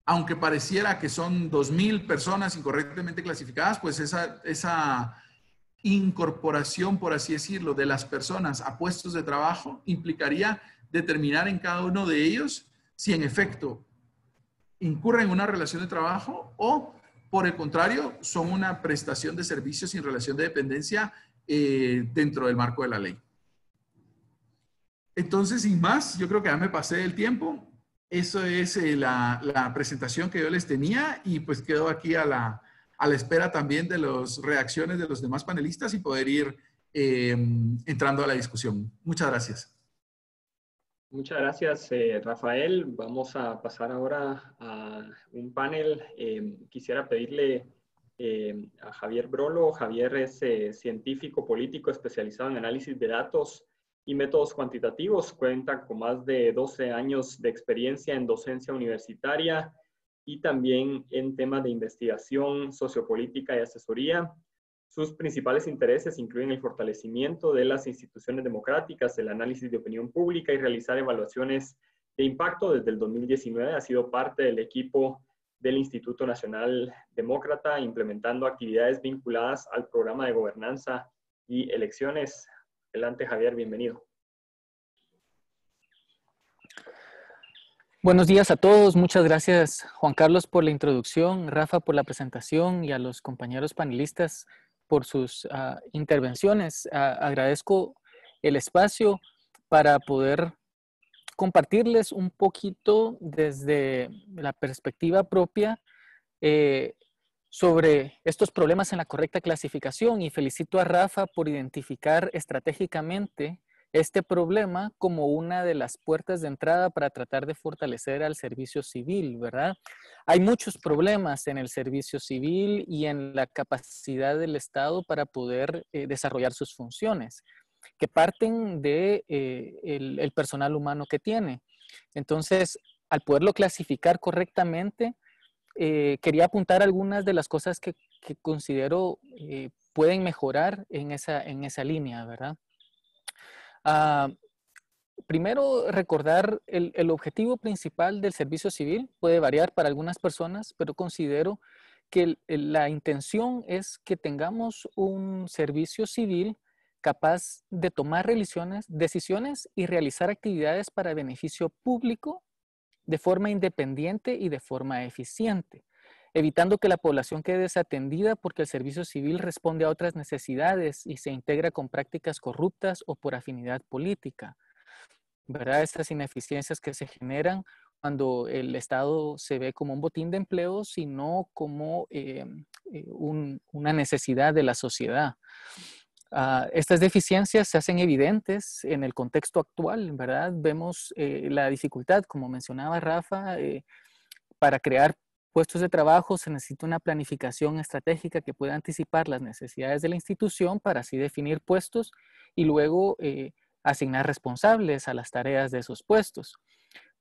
aunque pareciera que son 2,000 personas incorrectamente clasificadas, pues esa incorporación, por así decirlo, de las personas a puestos de trabajo implicaría determinar en cada uno de ellos si en efecto incurren en una relación de trabajo o, por el contrario, son una prestación de servicios sin relación de dependencia dentro del marco de la ley. Entonces, sin más, yo creo que ya me pasé del tiempo. Eso es la presentación que yo les tenía y pues quedo aquí a la espera también de las reacciones de los demás panelistas y poder ir entrando a la discusión. Muchas gracias. Muchas gracias, Rafael. Vamos a pasar ahora a un panel. Quisiera pedirle a Javier Brolo. Javier es científico político especializado en análisis de datos y métodos cuantitativos. Cuenta con más de 12 años de experiencia en docencia universitaria y también en temas de investigación sociopolítica y asesoría. Sus principales intereses incluyen el fortalecimiento de las instituciones democráticas, el análisis de opinión pública y realizar evaluaciones de impacto. Desde el 2019 ha sido parte del equipo del Instituto Nacional Demócrata, implementando actividades vinculadas al programa de gobernanza y elecciones. Adelante, Javier, bienvenido. Buenos días a todos. Muchas gracias, Juan Carlos, por la introducción, Rafa, por la presentación y a los compañeros panelistas por sus intervenciones. Agradezco el espacio para poder compartirles un poquito desde la perspectiva propia sobre estos problemas en la correcta clasificación y felicito a Rafa por identificar estratégicamente este problema como una de las puertas de entrada para tratar de fortalecer al servicio civil, ¿verdad? Hay muchos problemas en el servicio civil y en la capacidad del Estado para poder desarrollar sus funciones, que parten de el personal humano que tiene. Entonces, al poderlo clasificar correctamente, quería apuntar algunas de las cosas que considero pueden mejorar en esa línea, ¿verdad? Primero, recordar el objetivo principal del servicio civil puede variar para algunas personas, pero considero que la intención es que tengamos un servicio civil capaz de tomar decisiones y realizar actividades para beneficio público de forma independiente y de forma eficiente, evitando que la población quede desatendida porque el servicio civil responde a otras necesidades y se integra con prácticas corruptas o por afinidad política, ¿verdad? Estas ineficiencias que se generan cuando el Estado se ve como un botín de empleo, sino como una necesidad de la sociedad. Estas deficiencias se hacen evidentes en el contexto actual, ¿verdad? Vemos la dificultad, como mencionaba Rafa, para crear puestos de trabajo se necesita una planificación estratégica que pueda anticipar las necesidades de la institución para así definir puestos y luego asignar responsables a las tareas de esos puestos.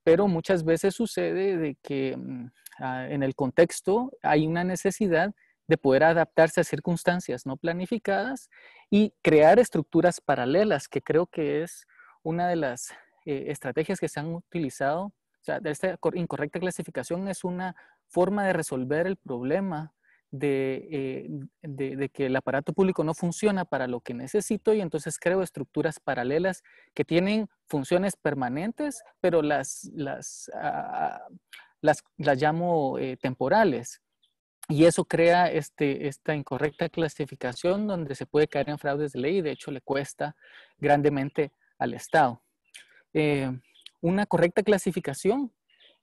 Pero muchas veces sucede de que en el contexto hay una necesidad de poder adaptarse a circunstancias no planificadas y crear estructuras paralelas, que creo que es una de las estrategias que se han utilizado. O sea, esta incorrecta clasificación es una forma de resolver el problema de que el aparato público no funciona para lo que necesito y entonces creo estructuras paralelas que tienen funciones permanentes, pero las llamo temporales. Y eso crea esta incorrecta clasificación donde se puede caer en fraudes de ley y de hecho le cuesta grandemente al Estado. una correcta clasificación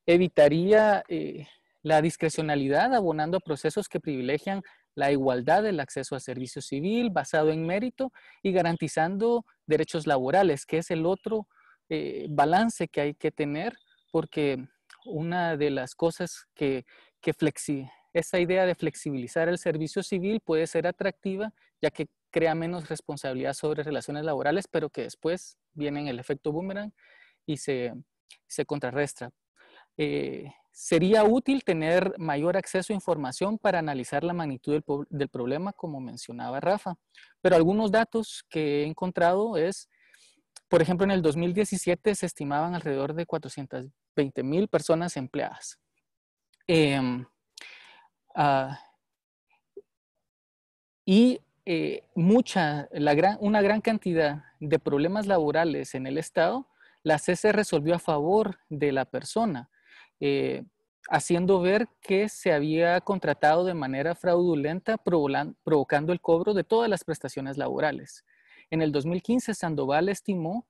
evitaría la discrecionalidad, abonando a procesos que privilegian la igualdad del acceso al servicio civil basado en mérito y garantizando derechos laborales, que es el otro balance que hay que tener, porque una de las cosas esa idea de flexibilizar el servicio civil puede ser atractiva, ya que crea menos responsabilidad sobre relaciones laborales, pero que después viene en el efecto boomerang y se contrarresta. Sería útil tener mayor acceso a información para analizar la magnitud del problema, como mencionaba Rafa. Pero algunos datos que he encontrado es, por ejemplo, en el 2017 se estimaban alrededor de 420,000 personas empleadas. Y una gran cantidad de problemas laborales en el Estado, la CC resolvió a favor de la persona, haciendo ver que se había contratado de manera fraudulenta, provocando el cobro de todas las prestaciones laborales. En el 2015, Sandoval estimó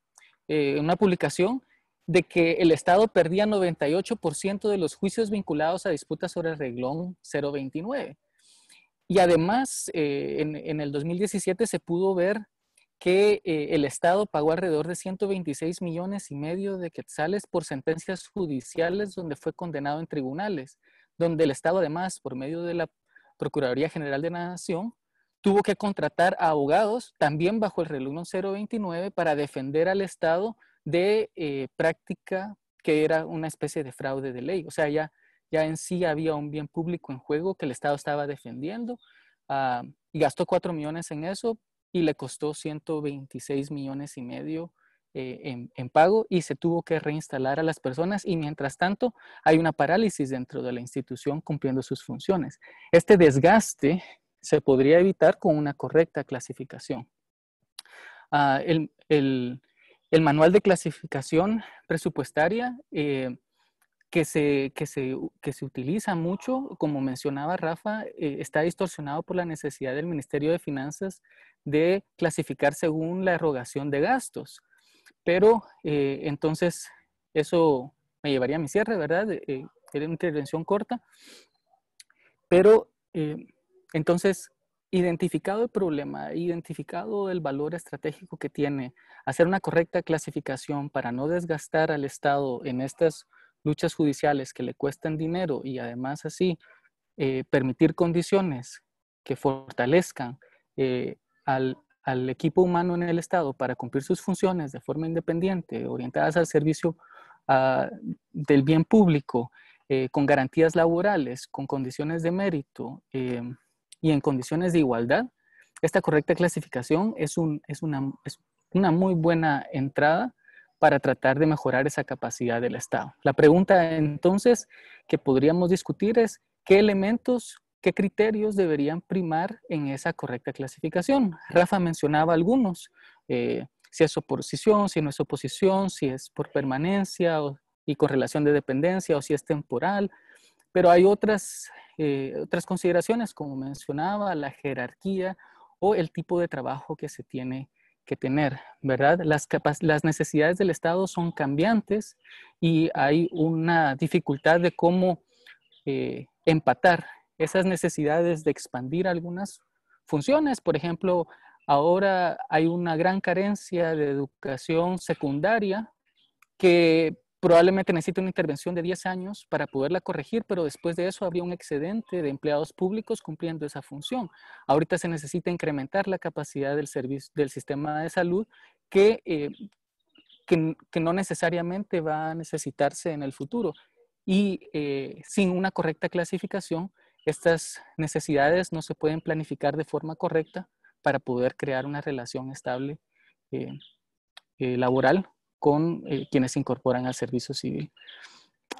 en una publicación de que el Estado perdía 98% de los juicios vinculados a disputas sobre el reglón 029. Y además, en el 2017 se pudo ver que el Estado pagó alrededor de 126,5 millones de quetzales por sentencias judiciales donde fue condenado en tribunales, donde el Estado además, por medio de la Procuraduría General de la Nación, tuvo que contratar a abogados, también bajo el reglón 029, para defender al Estado de práctica que era una especie de fraude de ley. O sea, ya en sí había un bien público en juego que el Estado estaba defendiendo, y gastó 4 millones en eso y le costó 126,5 millones en pago, y se tuvo que reinstalar a las personas, y mientras tanto hay una parálisis dentro de la institución cumpliendo sus funciones. Este desgaste se podría evitar con una correcta clasificación. El manual de clasificación presupuestaria que se utiliza mucho, como mencionaba Rafa, está distorsionado por la necesidad del Ministerio de Finanzas de clasificar según la erogación de gastos. Pero entonces eso me llevaría a mi cierre, ¿verdad? Era una intervención corta. Pero entonces, identificado el problema, identificado el valor estratégico que tiene hacer una correcta clasificación para no desgastar al Estado en estas luchas judiciales que le cuestan dinero, y además así permitir condiciones que fortalezcan al equipo humano en el Estado para cumplir sus funciones de forma independiente, orientadas al servicio del bien público, con garantías laborales, con condiciones de mérito y en condiciones de igualdad. Esta correcta clasificación es una muy buena entrada para tratar de mejorar esa capacidad del Estado. La pregunta entonces que podríamos discutir es qué elementos, qué criterios deberían primar en esa correcta clasificación. Rafa mencionaba algunos, si es oposición, si no es oposición, si es por permanencia y correlación de dependencia, o si es temporal, pero hay otras consideraciones, como mencionaba, la jerarquía o el tipo de trabajo que se tiene que tener, ¿verdad? Las necesidades del Estado son cambiantes y hay una dificultad de cómo empatar esas necesidades de expandir algunas funciones. Por ejemplo, ahora hay una gran carencia de educación secundaria que probablemente necesita una intervención de 10 años para poderla corregir, pero después de eso habría un excedente de empleados públicos cumpliendo esa función. Ahorita se necesita incrementar la capacidad del sistema de salud que no necesariamente va a necesitarse en el futuro. Y sin una correcta clasificación, estas necesidades no se pueden planificar de forma correcta para poder crear una relación estable laboral con quienes se incorporan al servicio civil.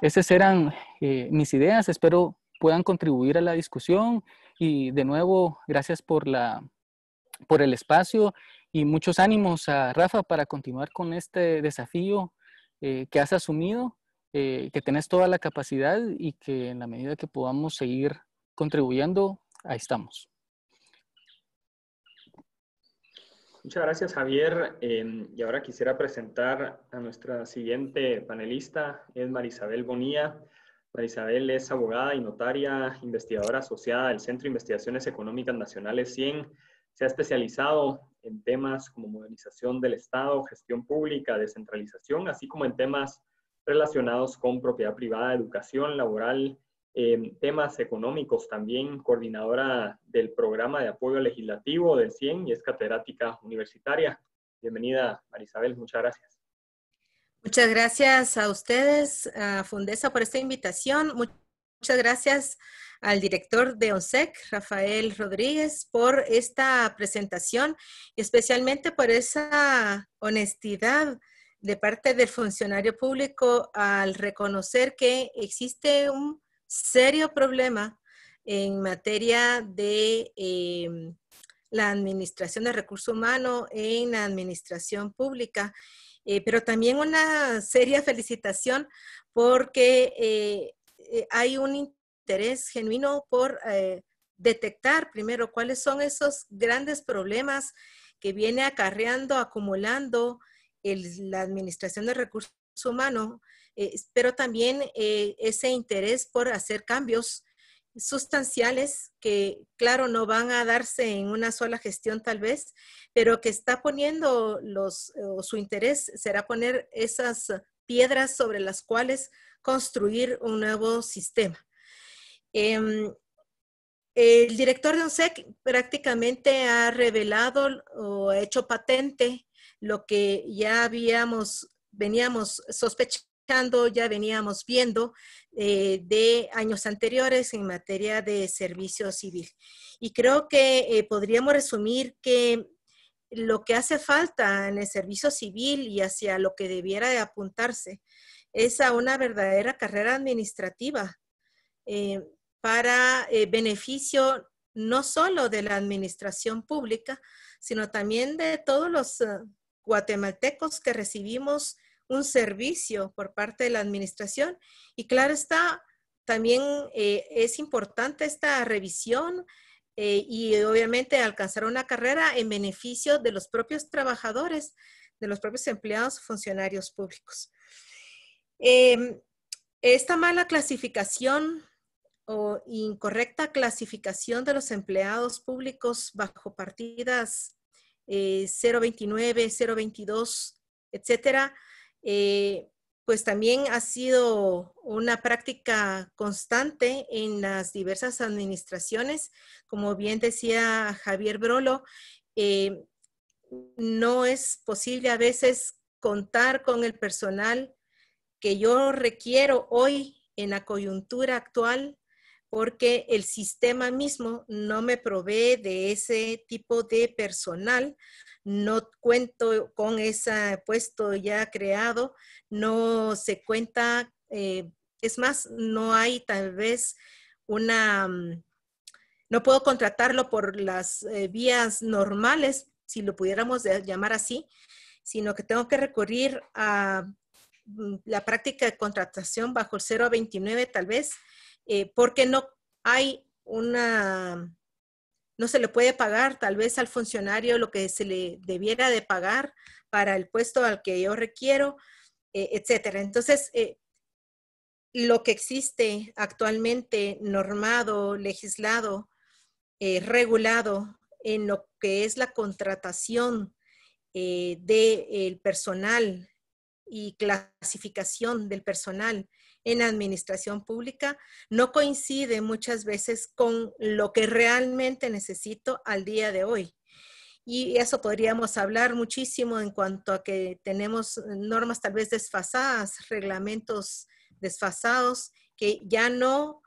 Esas eran mis ideas, espero puedan contribuir a la discusión, y de nuevo, gracias por el espacio, y muchos ánimos a Rafa para continuar con este desafío que has asumido, que tenés toda la capacidad, y que en la medida que podamos seguir contribuyendo, ahí estamos. Muchas gracias, Javier. Y ahora quisiera presentar a nuestra siguiente panelista, es Marisabel Bonilla. Marisabel es abogada y notaria investigadora asociada del Centro de Investigaciones Económicas Nacionales CIEN. Se ha especializado en temas como modernización del Estado, gestión pública, descentralización, así como en temas relacionados con propiedad privada, educación laboral, temas económicos también, coordinadora del programa de apoyo legislativo del CIEN y es catedrática universitaria. Bienvenida, Marisabel, muchas gracias. Muchas gracias a ustedes, a Fundesa, por esta invitación. Muchas gracias al director de ONSEC, Rafael Rodríguez, por esta presentación y especialmente por esa honestidad de parte del funcionario público al reconocer que existe un serio problema en materia de la administración de recursos humanos en la administración pública. Pero también una seria felicitación porque hay un interés genuino por detectar primero cuáles son esos grandes problemas que viene acarreando, acumulando la administración de recursos humanos, pero también ese interés por hacer cambios sustanciales que, claro, no van a darse en una sola gestión tal vez, pero que está poniendo su interés será poner esas piedras sobre las cuales construir un nuevo sistema. El director de ONSEC prácticamente ha revelado o ha hecho patente lo que ya veníamos sospechando, ya veníamos viendo de años anteriores en materia de servicio civil. Y creo que podríamos resumir que lo que hace falta en el servicio civil y hacia lo que debiera de apuntarse es a una verdadera carrera administrativa para beneficio no solo de la administración pública, sino también de todos los guatemaltecos que recibimos un servicio por parte de la administración. Y claro está, también es importante esta revisión y obviamente alcanzar una carrera en beneficio de los propios trabajadores, de los propios empleados, funcionarios públicos. Esta mala clasificación o incorrecta clasificación de los empleados públicos bajo partidas 029, 022, etcétera, pues también ha sido una práctica constante en las diversas administraciones. Como bien decía Javier Brolo, no es posible a veces contar con el personal que yo requiero hoy en la coyuntura actual porque el sistema mismo no me provee de ese tipo de personal. No cuento con ese puesto ya creado, no se cuenta, es más, no hay tal vez no puedo contratarlo por las vías normales, si lo pudiéramos llamar así, sino que tengo que recurrir a la práctica de contratación bajo el 029 tal vez, porque no hay no se le puede pagar tal vez al funcionario lo que se le debiera de pagar para el puesto al que yo requiero, etcétera. Entonces, lo que existe actualmente normado, legislado, regulado en lo que es la contratación del personal y clasificación del personal en administración pública no coincide muchas veces con lo que realmente necesito al día de hoy. Y eso podríamos hablar muchísimo en cuanto a que tenemos normas tal vez desfasadas, reglamentos desfasados que ya no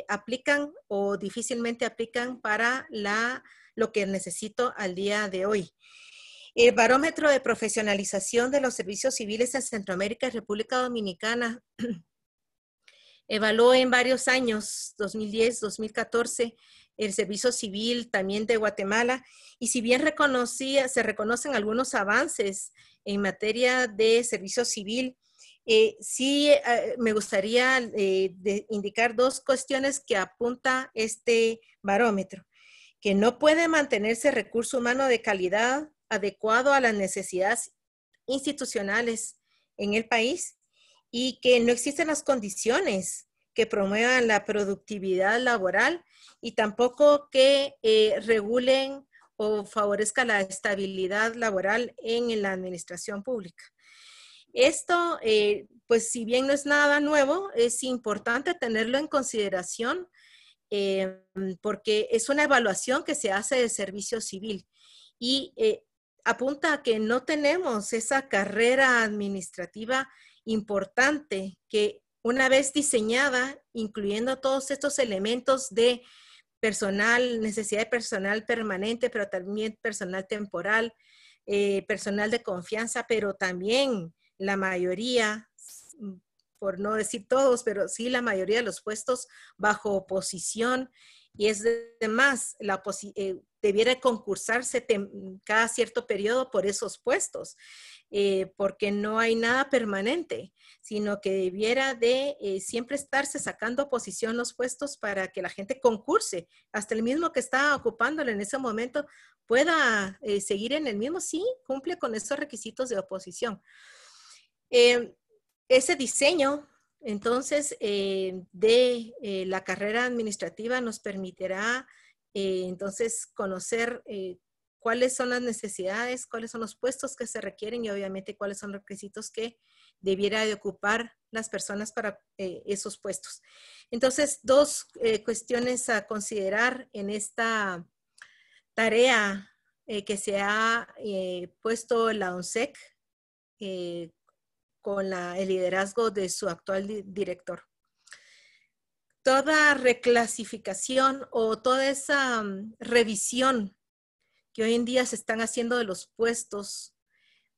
aplican o difícilmente aplican para lo que necesito al día de hoy. El barómetro de profesionalización de los servicios civiles en Centroamérica y República Dominicana evaluó en varios años, 2010, 2014, el servicio civil también de Guatemala, y si bien se reconocen algunos avances en materia de servicio civil, sí me gustaría indicar dos cuestiones que apunta este barómetro: que no puede mantenerse recurso humano de calidad adecuado a las necesidades institucionales en el país y que no existen las condiciones que promuevan la productividad laboral y tampoco que regulen o favorezcan la estabilidad laboral en la administración pública. Esto, pues si bien no es nada nuevo, es importante tenerlo en consideración porque es una evaluación que se hace de servicio civil y apunta a que no tenemos esa carrera administrativa importante que una vez diseñada, incluyendo todos estos elementos de personal, necesidad de personal permanente, pero también personal temporal, personal de confianza, pero también la mayoría, por no decir todos, pero sí la mayoría de los puestos bajo oposición, y es de más, debiera concursarse cada cierto periodo por esos puestos, porque no hay nada permanente, sino que debiera de siempre estarse sacando oposición los puestos para que la gente concurse, hasta el mismo que está ocupándolo en ese momento pueda seguir en el mismo, sí, cumple con esos requisitos de oposición. Ese diseño, entonces, de la carrera administrativa nos permitirá, entonces, conocer cuáles son las necesidades, cuáles son los puestos que se requieren y obviamente cuáles son los requisitos que debiera de ocupar las personas para esos puestos. Entonces, dos cuestiones a considerar en esta tarea que se ha puesto la ONSEC con el liderazgo de su actual director. Toda reclasificación o toda esa revisión que hoy en día se están haciendo de los puestos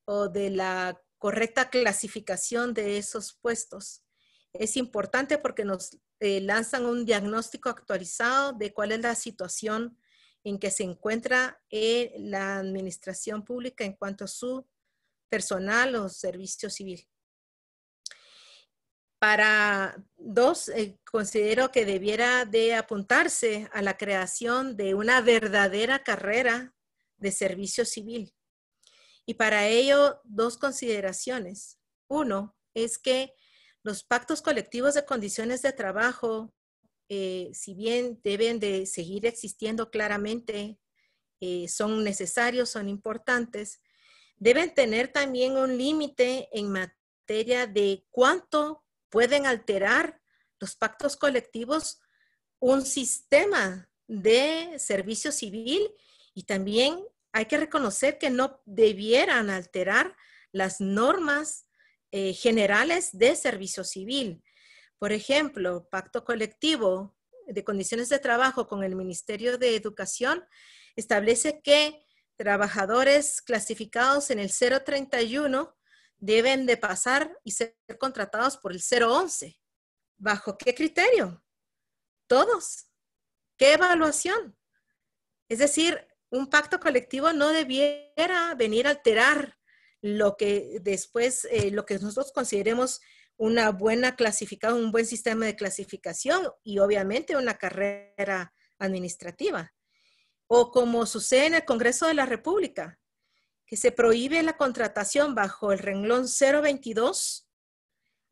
o de la correcta clasificación de esos puestos es importante porque nos lanzan un diagnóstico actualizado de cuál es la situación en que se encuentra la administración pública en cuanto a su personal o servicio civil. Para dos, considero que debiera de apuntarse a la creación de una verdadera carrera de servicio civil. Y para ello, dos consideraciones. Uno, es que los pactos colectivos de condiciones de trabajo, si bien deben de seguir existiendo claramente, son necesarios, son importantes, deben tener también un límite en materia de cuánto pueden alterar los pactos colectivos un sistema de servicio civil y también hay que reconocer que no debieran alterar las normas generales de servicio civil. Por ejemplo, pacto colectivo de condiciones de trabajo con el Ministerio de Educación establece que trabajadores clasificados en el 031 deben de pasar y ser contratados por el 011. ¿Bajo qué criterio? Todos. ¿Qué evaluación? Es decir, un pacto colectivo no debiera venir a alterar lo que después, lo que nosotros consideremos una buena clasificación, un buen sistema de clasificación y obviamente una carrera administrativa. O como sucede en el Congreso de la República, que se prohíbe la contratación bajo el renglón 022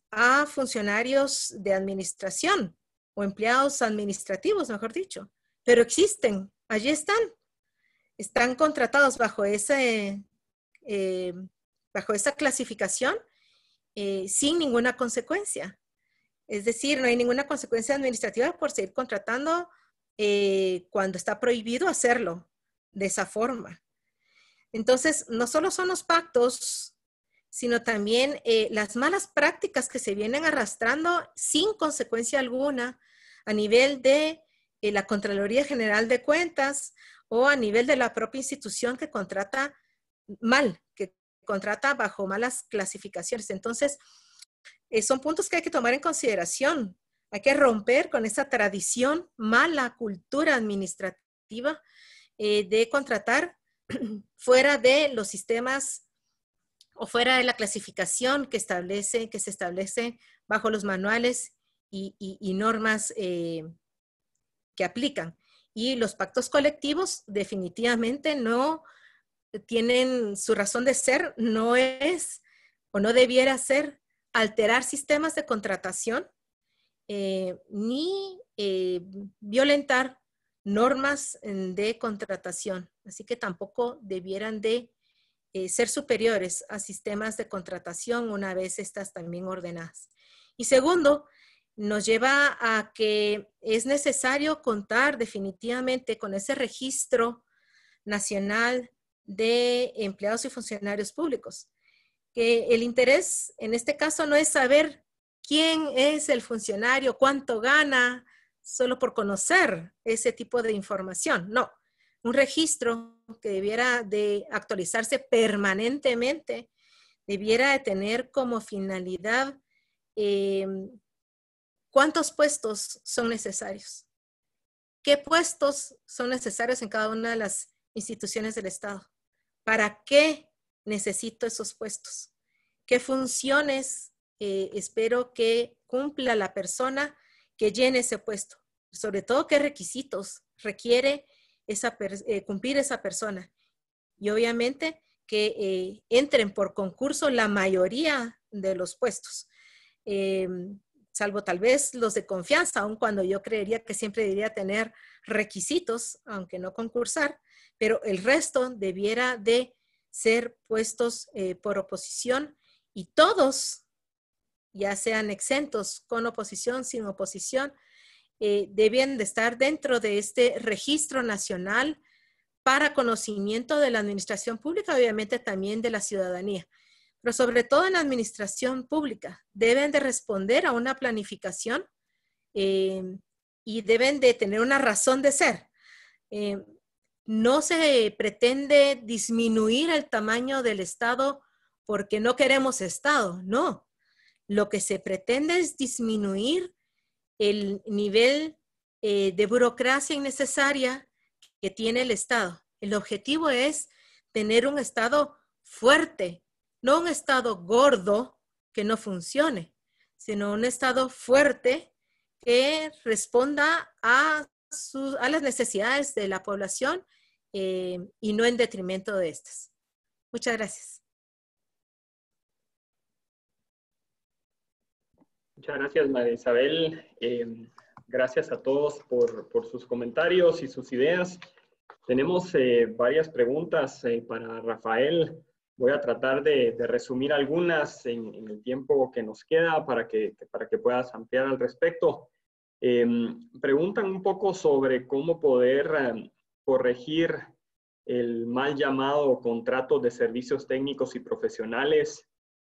a funcionarios de administración o empleados administrativos, mejor dicho. Pero existen, allí están contratados bajo esa clasificación sin ninguna consecuencia. Es decir, no hay ninguna consecuencia administrativa por seguir contratando cuando está prohibido hacerlo de esa forma. Entonces, no solo son los pactos, sino también las malas prácticas que se vienen arrastrando sin consecuencia alguna a nivel de la Contraloría General de Cuentas o a nivel de la propia institución que contrata mal, que contrata bajo malas clasificaciones. Entonces, son puntos que hay que tomar en consideración. Hay que romper con esa tradición, mala cultura administrativa de contratar fuera de los sistemas o fuera de la clasificación que se establece bajo los manuales y normas que aplican. Y los pactos colectivos definitivamente no tienen su razón de ser, no es o no debiera ser alterar sistemas de contratación ni violentar normas de contratación. Así que tampoco debieran de ser superiores a sistemas de contratación una vez estas también ordenadas. Y segundo, nos lleva a que es necesario contar definitivamente con ese registro nacional de empleados y funcionarios públicos. Que el interés en este caso no es saber quién es el funcionario, cuánto gana, solo por conocer ese tipo de información. No, un registro que debiera de actualizarse permanentemente, debiera de tener como finalidad cuántos puestos son necesarios, qué puestos son necesarios en cada una de las instituciones del Estado, para qué necesito esos puestos, qué funciones espero que cumpla la persona que llene ese puesto, sobre todo qué requisitos requiere cumplir esa persona. Y obviamente que entren por concurso la mayoría de los puestos, salvo tal vez los de confianza, aun cuando yo creería que siempre debería tener requisitos, aunque no concursar, pero el resto debiera de ser puestos por oposición y todos, ya sean exentos, con oposición, sin oposición, deben de estar dentro de este registro nacional para conocimiento de la administración pública, obviamente también de la ciudadanía. Pero sobre todo en la administración pública, deben de responder a una planificación y deben de tener una razón de ser. No se pretende disminuir el tamaño del Estado porque no queremos Estado, no. Lo que se pretende es disminuir el nivel de burocracia innecesaria que tiene el Estado. El objetivo es tener un Estado fuerte, no un Estado gordo que no funcione, sino un Estado fuerte que responda a las necesidades de la población y no en detrimento de estas. Muchas gracias. Muchas gracias, María Isabel. Gracias a todos por sus comentarios y sus ideas. Tenemos varias preguntas para Rafael. Voy a tratar de resumir algunas en el tiempo que nos queda para que puedas ampliar al respecto. Preguntan un poco sobre cómo poder corregir el mal llamado contrato de servicios técnicos y profesionales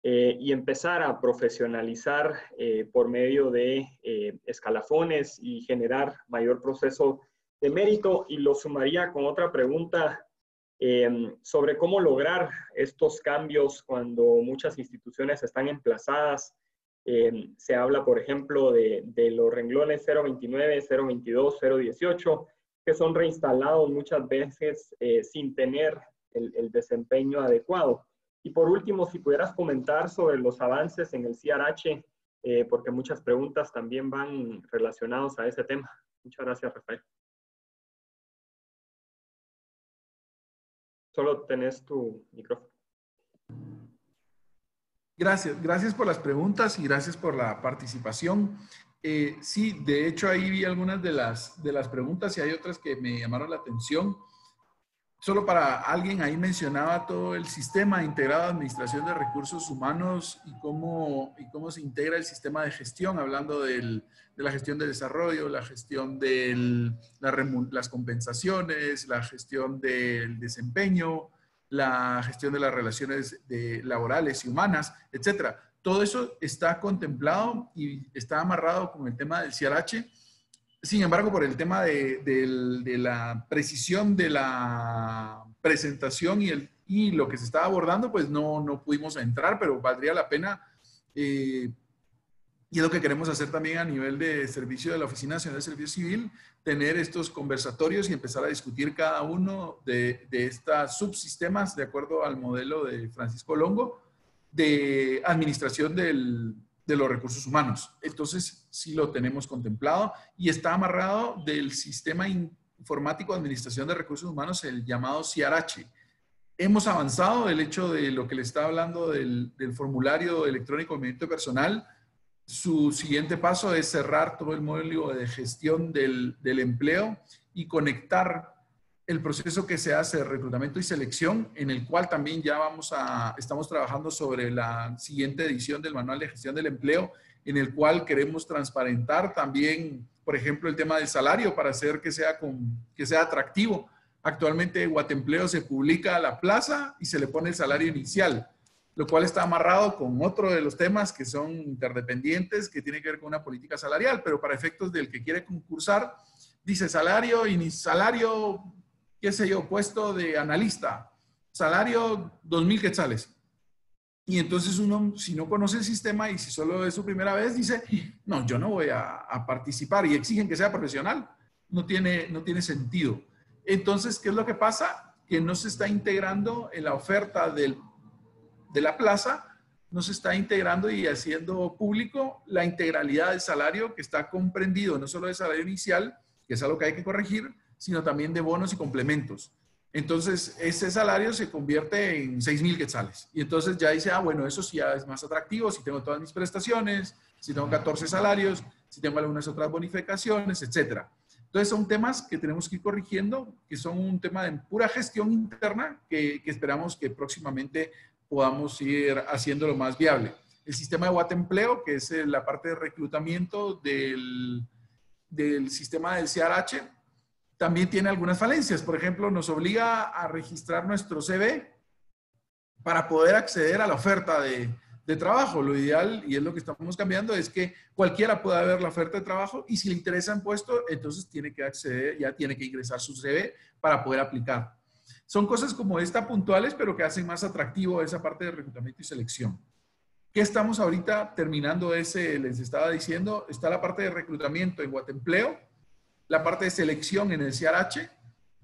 y empezar a profesionalizar por medio de escalafones y generar mayor proceso de mérito. Y lo sumaría con otra pregunta sobre cómo lograr estos cambios cuando muchas instituciones están emplazadas. Se habla, por ejemplo, de los renglones 029, 022, 018, que son reinstalados muchas veces sin tener el desempeño adecuado. Y por último, si pudieras comentar sobre los avances en el CRH, porque muchas preguntas también van relacionadas a ese tema. Muchas gracias, Rafael. Solo tenés tu micrófono. Gracias por las preguntas y gracias por la participación. Sí, de hecho ahí vi algunas de las preguntas y hay otras que me llamaron la atención. Solo para alguien, ahí mencionaba todo el sistema integrado de administración de recursos humanos y cómo se integra el sistema de gestión, hablando de la gestión de desarrollo, la gestión de las compensaciones, la gestión del desempeño, la gestión de las relaciones laborales y humanas, etcétera. Todo eso está contemplado y está amarrado con el tema del CRH. Sin embargo, por el tema de la precisión de la presentación y lo que se estaba abordando, pues no pudimos entrar, pero valdría la pena. Y es lo que queremos hacer también a nivel de servicio de la Oficina Nacional de Servicio Civil, tener estos conversatorios y empezar a discutir cada uno de estos subsistemas de acuerdo al modelo de Francisco Longo de administración de los recursos humanos. Entonces, sí lo tenemos contemplado y está amarrado del sistema informático de administración de recursos humanos, el llamado CRH. hemos avanzado. El hecho de lo que le está hablando del formulario electrónico de movimiento personal, su siguiente paso es cerrar todo el módulo de gestión del empleo y conectar el proceso que se hace de reclutamiento y selección, en el cual también ya estamos trabajando sobre la siguiente edición del manual de gestión del empleo, en el cual queremos transparentar también, por ejemplo, el tema del salario para hacer que sea atractivo. Actualmente en Guatempleo se publica la plaza y se le pone el salario inicial, lo cual está amarrado con otro de los temas que son interdependientes, que tiene que ver con una política salarial, pero para efectos del que quiere concursar, dice salario, qué sé yo, puesto de analista, salario 2,000 quetzales. Y entonces uno, si no conoce el sistema y si solo es su primera vez, dice, no, yo no voy a participar, y exigen que sea profesional. No tiene sentido. Entonces, ¿qué es lo que pasa? Que no se está integrando en la oferta de la plaza, no se está integrando y haciendo público la integralidad del salario, que está comprendido no solo del salario inicial, que es algo que hay que corregir, sino también de bonos y complementos. Entonces, ese salario se convierte en 6,000 quetzales. Y entonces ya dice, bueno, eso sí ya es más atractivo si tengo todas mis prestaciones, si tengo 14 salarios, si tengo algunas otras bonificaciones, etcétera. Entonces, son temas que tenemos que ir corrigiendo, que son un tema de pura gestión interna, que esperamos que próximamente podamos ir haciéndolo más viable. El sistema de Guatempleo, que es la parte de reclutamiento del sistema del CRH, también tiene algunas falencias. Por ejemplo, nos obliga a registrar nuestro CV para poder acceder a la oferta de trabajo. Lo ideal, y es lo que estamos cambiando, es que cualquiera pueda ver la oferta de trabajo y si le interesa un puesto, entonces tiene que acceder, ya tiene que ingresar su CV para poder aplicar. Son cosas como esta puntuales, pero que hacen más atractivo esa parte de reclutamiento y selección. ¿Qué estamos ahorita terminando? Les estaba diciendo, está la parte de reclutamiento en Guatempleo, la parte de selección en el CRH,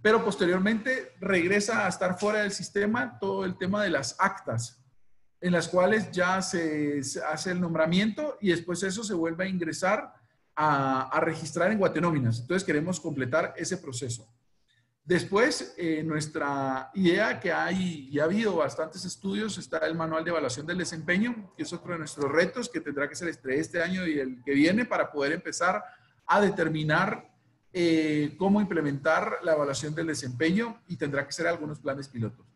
pero posteriormente regresa a estar fuera del sistema todo el tema de las actas, en las cuales ya se hace el nombramiento y después eso se vuelve a ingresar a registrar en Guatenóminas. Entonces queremos completar ese proceso. Después, nuestra idea que hay, y ha habido bastantes estudios, está el manual de evaluación del desempeño, que es otro de nuestros retos que tendrá que ser este año y el que viene para poder empezar a determinar cómo implementar la evaluación del desempeño, y tendrá que ser algunos planes pilotos,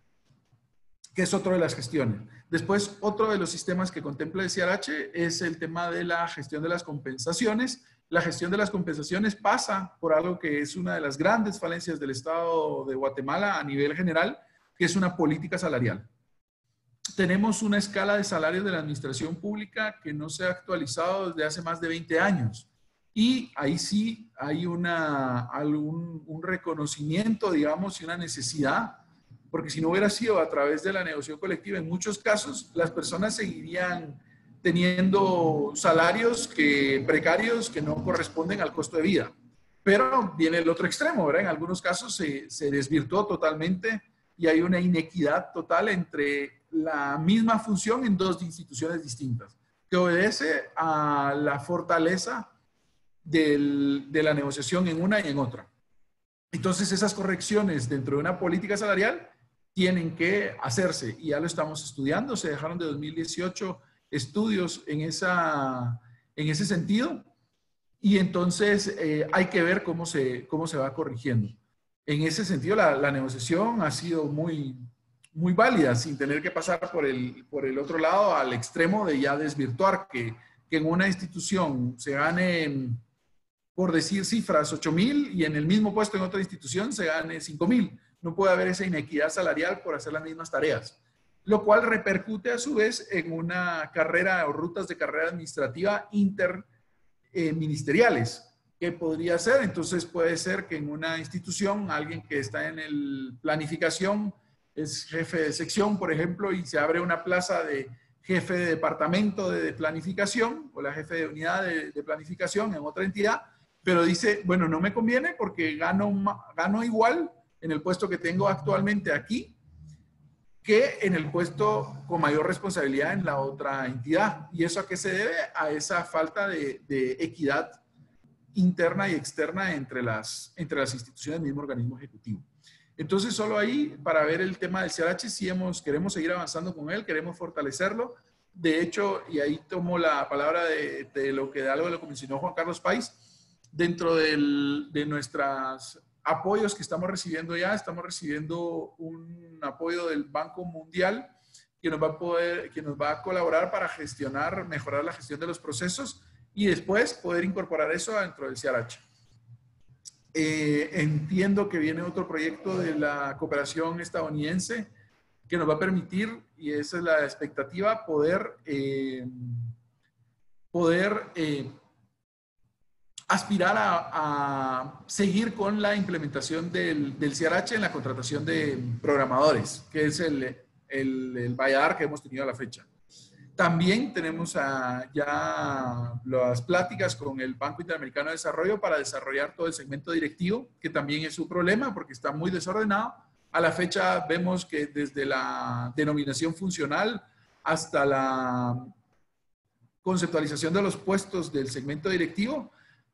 que es otro de las gestiones. Después, otro de los sistemas que contempla el CRH es el tema de la gestión de las compensaciones. La gestión de las compensaciones pasa por algo que es una de las grandes falencias del Estado de Guatemala a nivel general, que es una política salarial. Tenemos una escala de salarios de la administración pública que no se ha actualizado desde hace más de 20 años. Y ahí sí hay un reconocimiento, digamos, y una necesidad, porque si no hubiera sido a través de la negociación colectiva, en muchos casos las personas seguirían teniendo salarios precarios que no corresponden al costo de vida. Pero viene el otro extremo, ¿verdad? En algunos casos se desvirtuó totalmente y hay una inequidad total entre la misma función en dos instituciones distintas, que obedece a la fortaleza de la negociación en una y en otra. Entonces, esas correcciones dentro de una política salarial tienen que hacerse y ya lo estamos estudiando. Se dejaron de 2018 estudios en ese sentido y entonces hay que ver cómo se va corrigiendo. En ese sentido, la negociación ha sido muy válida, sin tener que pasar por el otro lado al extremo de ya desvirtuar que en una institución se gane, por decir cifras, 8,000 y en el mismo puesto en otra institución se gane 5,000. No puede haber esa inequidad salarial por hacer las mismas tareas, lo cual repercute a su vez en una carrera o rutas de carrera administrativa interministeriales. ¿Qué podría ser? Entonces puede ser que en una institución alguien que está en el planificación es jefe de sección, por ejemplo, y se abre una plaza de jefe de departamento de planificación o la jefe de unidad de planificación en otra entidad, pero dice, bueno, no me conviene porque gano igual en el puesto que tengo actualmente aquí que en el puesto con mayor responsabilidad en la otra entidad. ¿Y eso a qué se debe? A esa falta de equidad interna y externa entre las instituciones del mismo organismo ejecutivo. Entonces, solo ahí, para ver el tema del CRH, sí queremos seguir avanzando con él, queremos fortalecerlo. De hecho, y ahí tomo la palabra de algo de lo que mencionó Juan Carlos Pais, dentro de nuestros apoyos que estamos recibiendo ya, estamos recibiendo un apoyo del Banco Mundial que nos va a colaborar para mejorar la gestión de los procesos y después poder incorporar eso dentro del CRH. Entiendo que viene otro proyecto de la cooperación estadounidense que nos va a permitir, y esa es la expectativa, poder aspirar a seguir con la implementación del CRH en la contratación de programadores, que es el valladar que hemos tenido a la fecha. También tenemos ya las pláticas con el Banco Interamericano de Desarrollo para desarrollar todo el segmento directivo, que también es un problema porque está muy desordenado. A la fecha vemos que desde la denominación funcional hasta la conceptualización de los puestos del segmento directivo,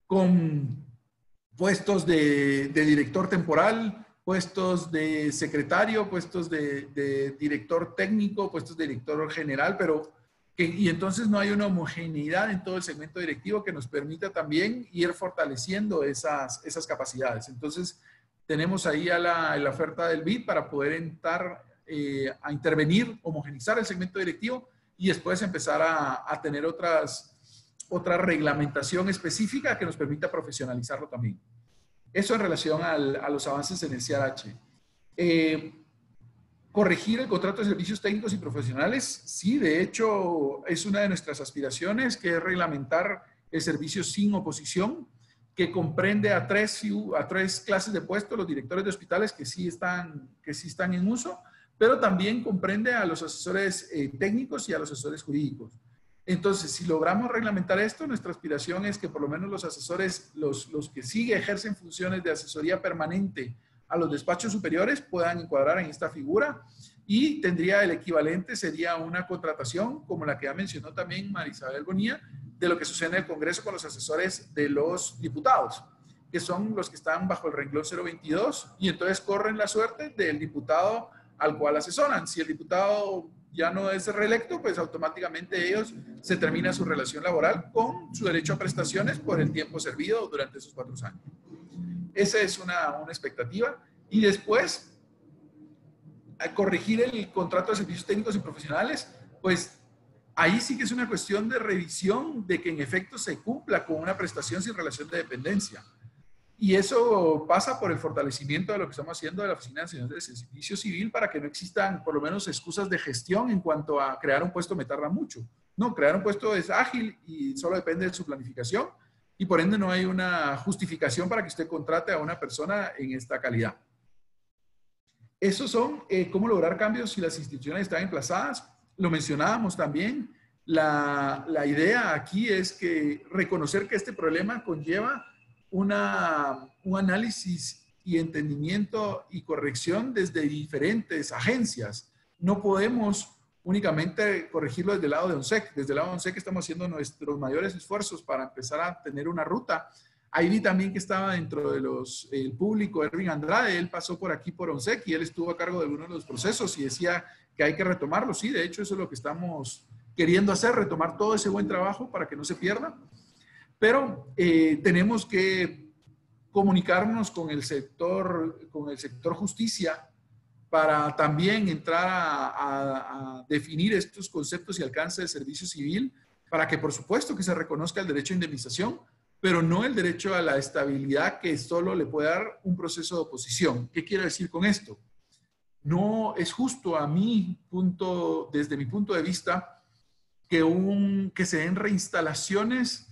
con puestos de director temporal, puestos de secretario, puestos de director técnico, puestos de director general, y entonces no hay una homogeneidad en todo el segmento directivo que nos permita también ir fortaleciendo esas capacidades. Entonces, tenemos ahí la oferta del BID para poder entrar a intervenir, homogenizar el segmento directivo y después empezar a tener otra reglamentación específica que nos permita profesionalizarlo también. Eso en relación a los avances en el CRH. Corregir el contrato de servicios técnicos y profesionales, sí, de hecho, es una de nuestras aspiraciones, que es reglamentar el servicio sin oposición, que comprende a tres clases de puestos, los directores de hospitales que sí están en uso, pero también comprende a los asesores técnicos y a los asesores jurídicos. Entonces, si logramos reglamentar esto, nuestra aspiración es que por lo menos los asesores, los que sí ejercen funciones de asesoría permanente a los despachos superiores puedan encuadrar en esta figura y tendría el equivalente, sería una contratación como la que ya mencionó también Marisabel Bonilla, de lo que sucede en el Congreso con los asesores de los diputados, que son los que están bajo el renglón 022 y entonces corren la suerte del diputado al cual asesoran. Si el diputado ya no es reelecto, pues automáticamente ellos se termina su relación laboral con su derecho a prestaciones por el tiempo servido durante esos 4 años. Esa es una expectativa. Y después, a corregir el contrato de servicios técnicos y profesionales, pues ahí sí que es una cuestión de revisión de que en efecto se cumpla con una prestación sin relación de dependencia. Y eso pasa por el fortalecimiento de lo que estamos haciendo de la Oficina Nacional de Servicio Civil para que no existan por lo menos excusas de gestión en cuanto a crear un puesto me tarda mucho. No, crear un puesto es ágil y solo depende de su planificación y por ende no hay una justificación para que usted contrate a una persona en esta calidad. Esos son cómo lograr cambios si las instituciones están emplazadas. Lo mencionábamos también. La idea aquí es que reconocer que este problema conlleva un análisis y entendimiento y corrección desde diferentes agencias. No podemos únicamente corregirlo desde el lado de ONSEC. Desde el lado de ONSEC estamos haciendo nuestros mayores esfuerzos para empezar a tener una ruta. Ahí vi también que estaba dentro de el público Erwin Andrade. Él pasó por aquí por ONSEC y él estuvo a cargo de algunos de los procesos y decía que hay que retomarlo. Sí, de hecho eso es lo que estamos queriendo hacer, retomar todo ese buen trabajo para que no se pierda. Pero tenemos que comunicarnos con el sector justicia para también entrar a definir estos conceptos y alcance del servicio civil para que por supuesto que se reconozca el derecho a indemnización, pero no el derecho a la estabilidad que solo le puede dar un proceso de oposición. ¿Qué quiero decir con esto? No es justo desde mi punto de vista, que se den reinstalaciones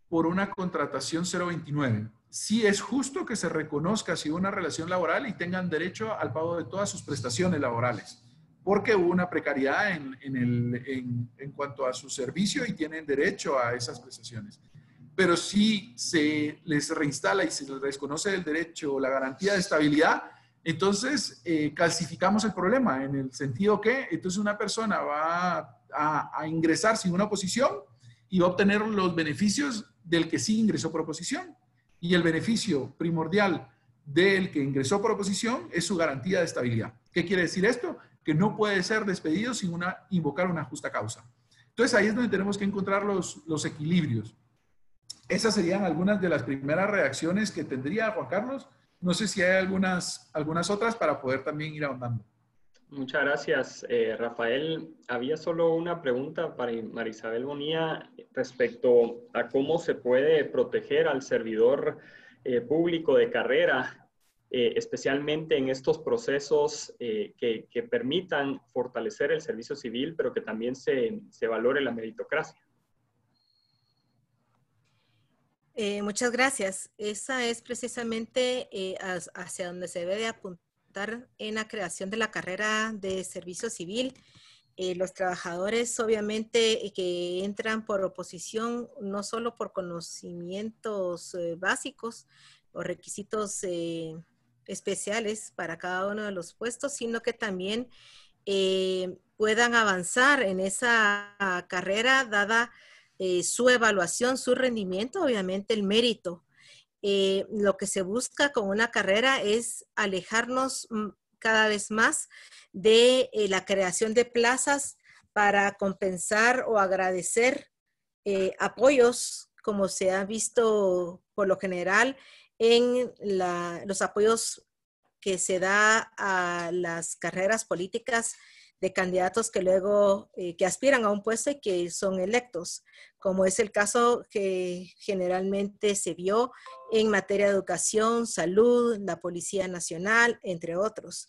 por una contratación 029. Sí es justo que se reconozca si hubo una relación laboral y tengan derecho al pago de todas sus prestaciones laborales, porque hubo una precariedad en cuanto a su servicio y tienen derecho a esas prestaciones. Pero si se les reinstala y se les reconoce el derecho o la garantía de estabilidad, entonces calcificamos el problema en el sentido que entonces una persona va a ingresar sin una oposición y va a obtener los beneficios del que sí ingresó por oposición. Y el beneficio primordial del que ingresó por oposición es su garantía de estabilidad. ¿Qué quiere decir esto? Que no puede ser despedido sin invocar una justa causa. Entonces ahí es donde tenemos que encontrar los equilibrios. Esas serían algunas de las primeras reacciones que tendría Juan Carlos. No sé si hay algunas otras para poder también ir ahondando. Muchas gracias, Rafael. Había solo una pregunta para Marisabel Bonilla respecto a cómo se puede proteger al servidor público de carrera, especialmente en estos procesos que permitan fortalecer el servicio civil, pero que también se valore la meritocracia. Muchas gracias. Esa es precisamente hacia donde se debe de apuntar en la creación de la carrera de servicio civil. Los trabajadores, obviamente, que entran por oposición, no solo por conocimientos básicos o requisitos especiales para cada uno de los puestos, sino que también puedan avanzar en esa carrera dada su evaluación, su rendimiento, obviamente el mérito. Lo que se busca con una carrera es alejarnos cada vez más de la creación de plazas para compensar o agradecer apoyos, como se ha visto por lo general en los apoyos que se da a las carreras políticas de candidatos que luego que aspiran a un puesto y que son electos, como es el caso que generalmente se vio en materia de educación, salud, la Policía Nacional, entre otros.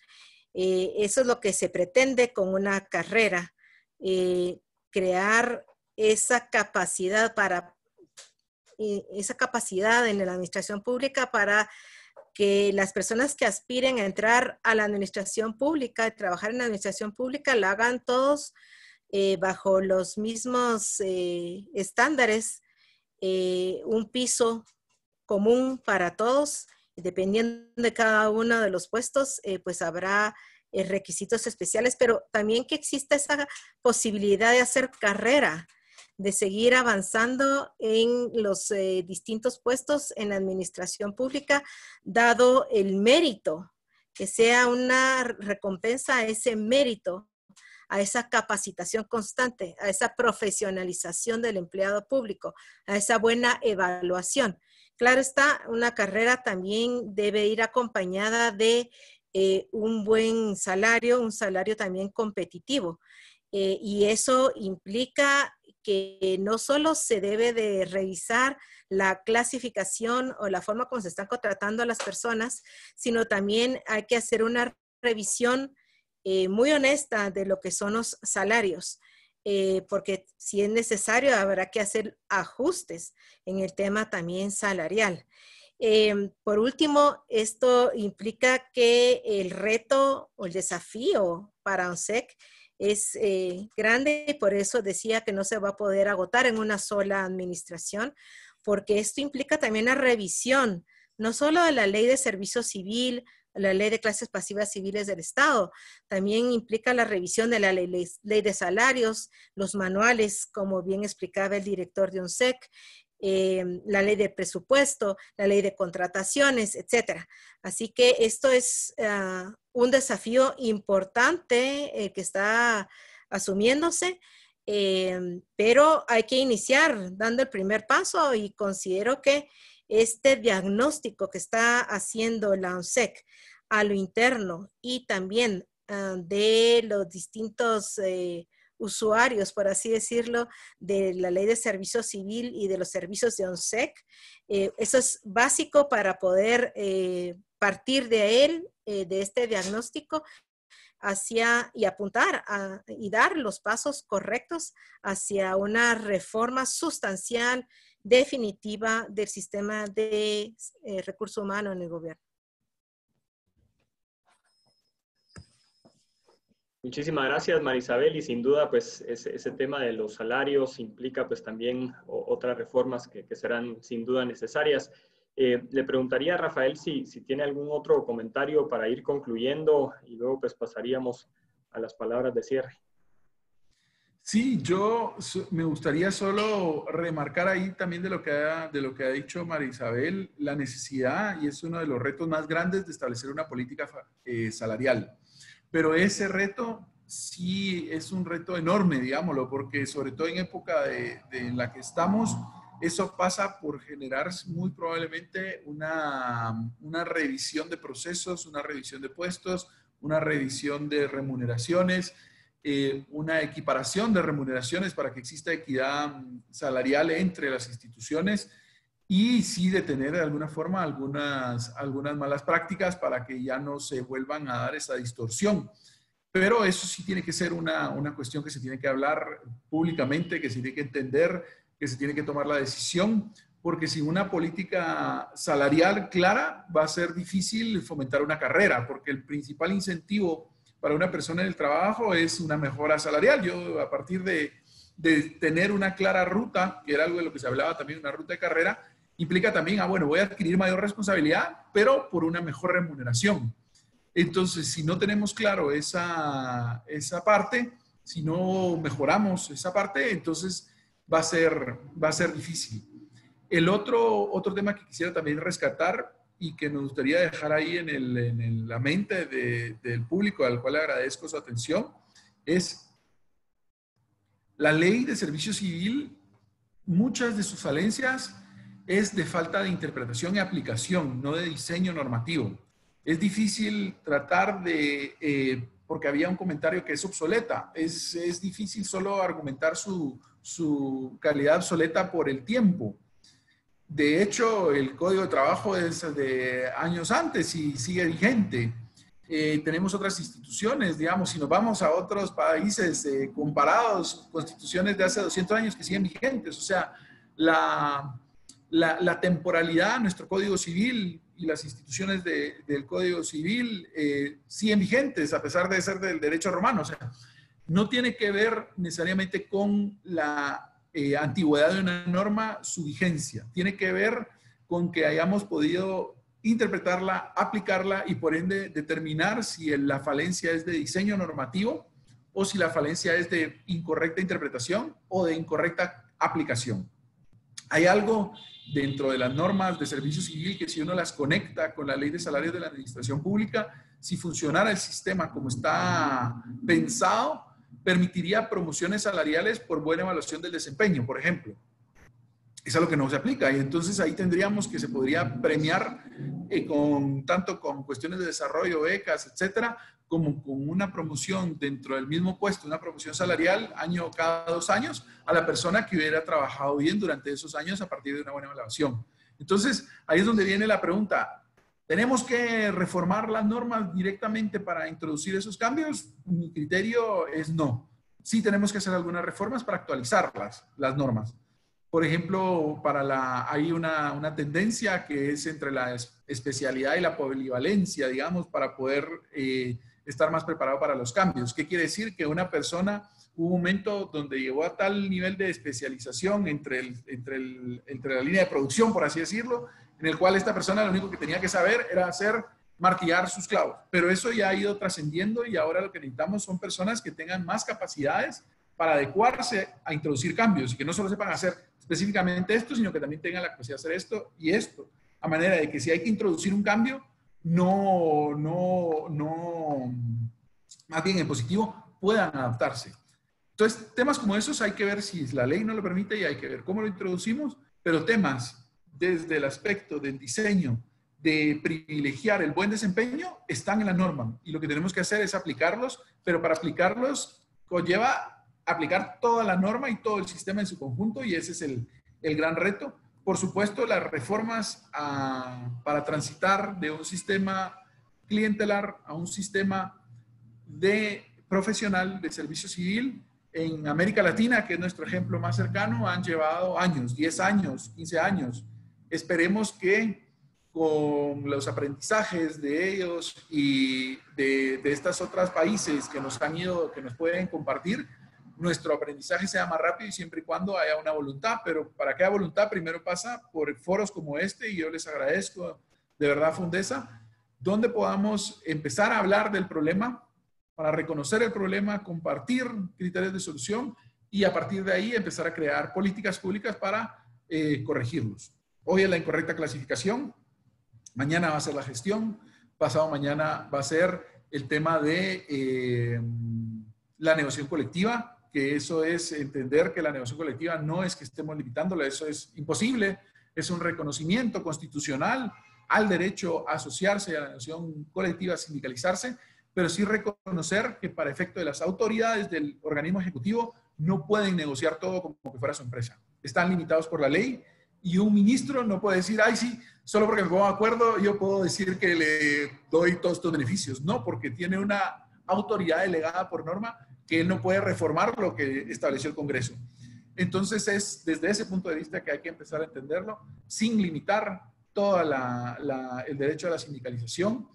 Eso es lo que se pretende con una carrera, crear esa capacidad en la administración pública para que las personas que aspiren a entrar a la administración pública, a trabajar en la administración pública, lo hagan todos bajo los mismos estándares, un piso común para todos, dependiendo de cada uno de los puestos, pues habrá requisitos especiales, pero también que exista esa posibilidad de hacer carrera, de seguir avanzando en los distintos puestos en la administración pública, dado el mérito, que sea una recompensa a ese mérito, a esa capacitación constante, a esa profesionalización del empleado público, a esa buena evaluación. Claro está, una carrera también debe ir acompañada de un buen salario, un salario también competitivo. Y eso implica que no solo se debe de revisar la clasificación o la forma como se están contratando a las personas, sino también hay que hacer una revisión muy honesta de lo que son los salarios, porque si es necesario habrá que hacer ajustes en el tema también salarial. Por último, esto implica que el reto o el desafío para ONSEC es grande y por eso decía que no se va a poder agotar en una sola administración, porque esto implica también la revisión, no solo de la ley de servicio civil, la ley de clases pasivas civiles del Estado, también implica la revisión de la ley de salarios, los manuales, como bien explicaba el director de ONSEC, la ley de presupuesto, la ley de contrataciones, etcétera. Así que esto es un desafío importante que está asumiéndose, pero hay que iniciar dando el primer paso y considero que este diagnóstico que está haciendo la ONSEC a lo interno y también de los distintos usuarios, por así decirlo, de la ley de servicio civil y de los servicios de ONSEC. Eso es básico para poder partir de él, de este diagnóstico, hacia y apuntar y dar los pasos correctos hacia una reforma sustancial, definitiva del sistema de recurso humano en el gobierno. Muchísimas gracias, Marisabel, y sin duda, pues, ese tema de los salarios implica, pues, también otras reformas que serán sin duda necesarias. Le preguntaría a Rafael si tiene algún otro comentario para ir concluyendo y luego, pues, pasaríamos a las palabras de cierre. Sí, me gustaría solo remarcar ahí también de lo que ha dicho María Isabel, la necesidad, y es uno de los retos más grandes de establecer una política salarial. Pero ese reto sí es un reto enorme, digámoslo, porque sobre todo en época en la que estamos, eso pasa por generar muy probablemente una revisión de procesos, una revisión de puestos, una revisión de remuneraciones, una equiparación de remuneraciones para que exista equidad salarial entre las instituciones y sí detener de alguna forma algunas malas prácticas para que ya no se vuelvan a dar esa distorsión. Pero eso sí tiene que ser una cuestión que se tiene que hablar públicamente, que se tiene que entender, que se tiene que tomar la decisión, porque sin una política salarial clara va a ser difícil fomentar una carrera, porque el principal incentivo para una persona en el trabajo es una mejora salarial. Yo, a partir de tener una clara ruta, que era algo de lo que se hablaba también, una ruta de carrera, implica también, bueno, voy a adquirir mayor responsabilidad, pero por una mejor remuneración. Entonces, si no tenemos claro esa parte, si no mejoramos esa parte, entonces va a ser difícil. El otro tema que quisiera también rescatar y que nos gustaría dejar ahí en la mente del público, al cual le agradezco su atención, es la ley de servicio civil. Muchas de sus falencias es de falta de interpretación y aplicación, no de diseño normativo. Es difícil tratar porque había un comentario que es obsoleta, es difícil solo argumentar su calidad obsoleta por el tiempo. De hecho, el Código de Trabajo es de años antes y sigue vigente. Tenemos otras instituciones, digamos, si nos vamos a otros países comparados, constituciones de hace 200 años que siguen vigentes. O sea, la temporalidad de nuestro Código Civil y las instituciones del Código Civil siguen vigentes, a pesar de ser del derecho romano. O sea, no tiene que ver necesariamente con la antigüedad de una norma, su vigencia. Tiene que ver con que hayamos podido interpretarla, aplicarla y por ende determinar si la falencia es de diseño normativo o si la falencia es de incorrecta interpretación o de incorrecta aplicación. Hay algo dentro de las normas de servicio civil que si uno las conecta con la ley de salarios de la administración pública, si funcionara el sistema como está pensado, permitiría promociones salariales por buena evaluación del desempeño, por ejemplo. Es algo que no se aplica y entonces ahí tendríamos que se podría premiar tanto con cuestiones de desarrollo, becas, etcétera, como con una promoción dentro del mismo puesto, una promoción salarial cada 2 años a la persona que hubiera trabajado bien durante esos años a partir de una buena evaluación. Entonces, ahí es donde viene la pregunta. ¿Tenemos que reformar las normas directamente para introducir esos cambios? Mi criterio es no. Sí tenemos que hacer algunas reformas para actualizar las normas. Por ejemplo, hay una tendencia que es entre la especialidad y la polivalencia, digamos, para poder estar más preparado para los cambios. ¿Qué quiere decir? Que una persona, hubo un momento donde llegó a tal nivel de especialización entre la línea de producción, por así decirlo, en el cual esta persona lo único que tenía que saber era martillar sus clavos. Pero eso ya ha ido trascendiendo y ahora lo que necesitamos son personas que tengan más capacidades para adecuarse a introducir cambios y que no solo sepan hacer específicamente esto, sino que también tengan la capacidad de hacer esto y esto. A manera de que si hay que introducir un cambio, más bien en positivo, puedan adaptarse. Entonces, temas como esos hay que ver si la ley no lo permite y hay que ver cómo lo introducimos, pero temas desde el aspecto del diseño, de privilegiar el buen desempeño, están en la norma. Y lo que tenemos que hacer es aplicarlos, pero para aplicarlos conlleva aplicar toda la norma y todo el sistema en su conjunto, y ese es el gran reto. Por supuesto, las reformas para transitar de un sistema clientelar a un sistema profesional de servicio civil en América Latina, que es nuestro ejemplo más cercano, han llevado años, 10 años, 15 años. Esperemos que con los aprendizajes de ellos y de estos otros países que nos pueden compartir, nuestro aprendizaje sea más rápido y siempre y cuando haya una voluntad. Pero para que haya voluntad, primero pasa por foros como este, y yo les agradezco de verdad, Fundesa, donde podamos empezar a hablar del problema, para reconocer el problema, compartir criterios de solución y a partir de ahí empezar a crear políticas públicas para corregirlos. Hoy es la incorrecta clasificación, mañana va a ser la gestión, pasado mañana va a ser el tema de la negociación colectiva, que eso es entender que la negociación colectiva no es que estemos limitándola, eso es imposible, es un reconocimiento constitucional al derecho a asociarse, a la negociación colectiva, a sindicalizarse, pero sí reconocer que para efecto de las autoridades del organismo ejecutivo no pueden negociar todo como que fuera su empresa. Están limitados por la ley y un ministro no puede decir, ay sí, solo porque me pongo de acuerdo yo puedo decir que le doy todos estos beneficios. No, porque tiene una autoridad delegada por norma que él no puede reformar lo que estableció el Congreso. Entonces es desde ese punto de vista que hay que empezar a entenderlo sin limitar todo el derecho a la sindicalización,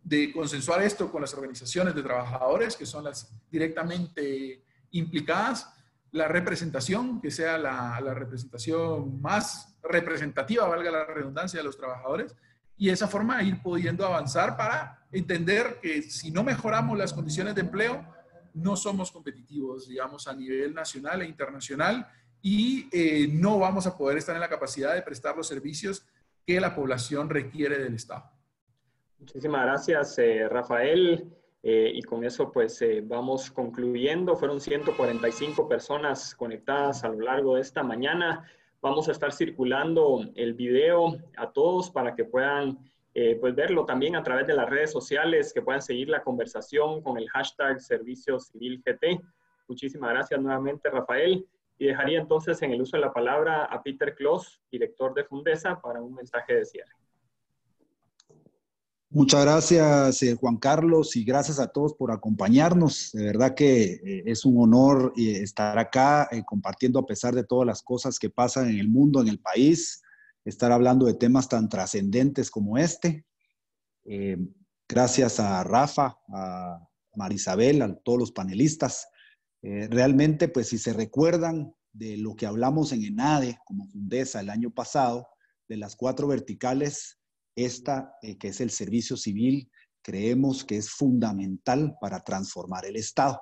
de consensuar esto con las organizaciones de trabajadores, que son las directamente implicadas, la representación, que sea la representación más representativa, valga la redundancia, de los trabajadores, y de esa forma ir pudiendo avanzar para entender que si no mejoramos las condiciones de empleo, no somos competitivos, digamos, a nivel nacional e internacional, y no vamos a poder estar en la capacidad de prestar los servicios que la población requiere del Estado. Muchísimas gracias, Rafael. Y con eso, pues, vamos concluyendo. Fueron 145 personas conectadas a lo largo de esta mañana. Vamos a estar circulando el video a todos para que puedan pues verlo también a través de las redes sociales, que puedan seguir la conversación con el hashtag Servicio Civil GT. Muchísimas gracias nuevamente, Rafael. Y dejaría entonces en el uso de la palabra a Peter Clos, director de Fundesa, para un mensaje de cierre. Muchas gracias, Juan Carlos, y gracias a todos por acompañarnos. De verdad que es un honor estar acá compartiendo a pesar de todas las cosas que pasan en el mundo, en el país, estar hablando de temas tan trascendentes como este. Gracias a Rafa, a Marisabel, a todos los panelistas. Realmente, pues si se recuerdan de lo que hablamos en ENADE como Fundesa el año pasado, de las 4 verticales, esta, que es el servicio civil, creemos que es fundamental para transformar el Estado.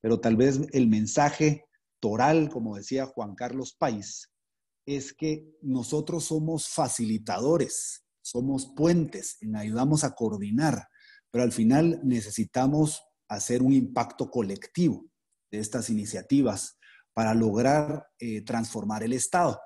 Pero tal vez el mensaje toral, como decía Juan Carlos Páez, es que nosotros somos facilitadores, somos puentes, ayudamos a coordinar, pero al final necesitamos hacer un impacto colectivo de estas iniciativas para lograr transformar el Estado.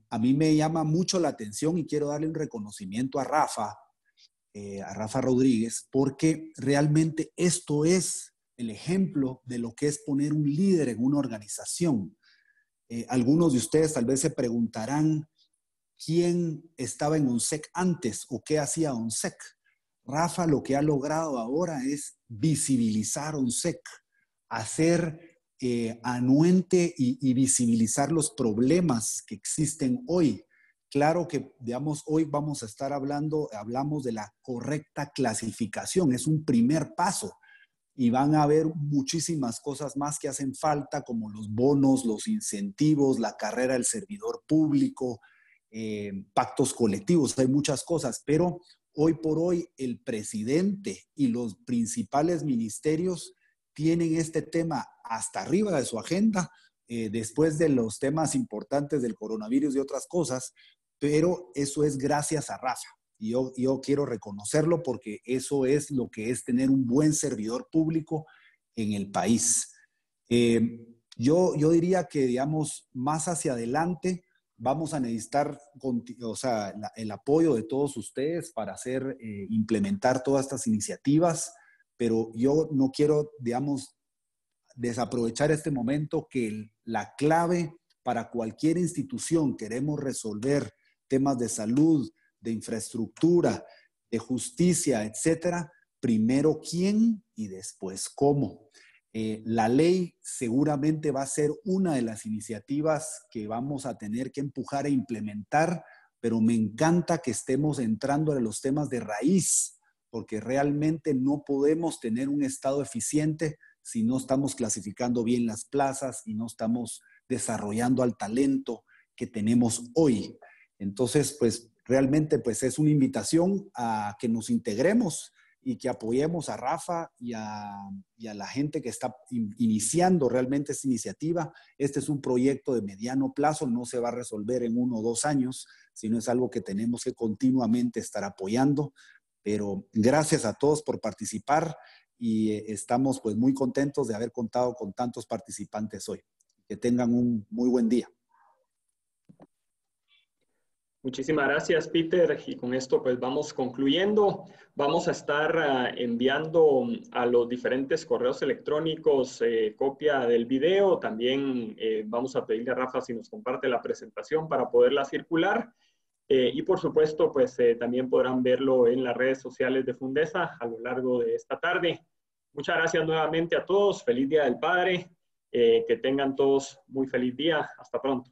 A mí me llama mucho la atención y quiero darle un reconocimiento a Rafa Rodríguez, porque realmente esto es el ejemplo de lo que es poner un líder en una organización. Algunos de ustedes tal vez se preguntarán quién estaba en ONSEC antes o qué hacía ONSEC. Rafa lo que ha logrado ahora es visibilizar ONSEC, hacer anuente y visibilizar los problemas que existen hoy. Claro que, digamos, hoy vamos a estar hablamos de la correcta clasificación, es un primer paso y van a haber muchísimas cosas más que hacen falta, como los bonos, los incentivos, la carrera del servidor público, pactos colectivos, hay muchas cosas, pero hoy por hoy el presidente y los principales ministerios tienen este tema hasta arriba de su agenda, después de los temas importantes del coronavirus y otras cosas, pero eso es gracias a Rafa. Y yo quiero reconocerlo porque eso es lo que es tener un buen servidor público en el país. Yo diría que, digamos, más hacia adelante vamos a necesitar el apoyo de todos ustedes para implementar todas estas iniciativas, pero yo no quiero, digamos, desaprovechar este momento que la clave para cualquier institución, queremos resolver temas de salud, de infraestructura, de justicia, etcétera, primero quién y después cómo. La ley seguramente va a ser una de las iniciativas que vamos a tener que empujar e implementar, pero me encanta que estemos entrando en los temas de raíz, porque realmente no podemos tener un Estado eficiente si no estamos clasificando bien las plazas y no estamos desarrollando al talento que tenemos hoy. Entonces, pues realmente pues es una invitación a que nos integremos y que apoyemos a Rafa y a la gente que está iniciando realmente esta iniciativa. Este es un proyecto de mediano plazo, no se va a resolver en 1 o 2 años, sino es algo que tenemos que continuamente estar apoyando. Pero gracias a todos por participar y estamos pues muy contentos de haber contado con tantos participantes hoy. Que tengan un muy buen día. Muchísimas gracias, Peter. Y con esto pues vamos concluyendo. Vamos a estar enviando a los diferentes correos electrónicos copia del video. También vamos a pedirle a Rafa si nos comparte la presentación para poderla circular. Y por supuesto, pues también podrán verlo en las redes sociales de Fundesa a lo largo de esta tarde. Muchas gracias nuevamente a todos. Feliz Día del Padre. Que tengan todos muy feliz día. Hasta pronto.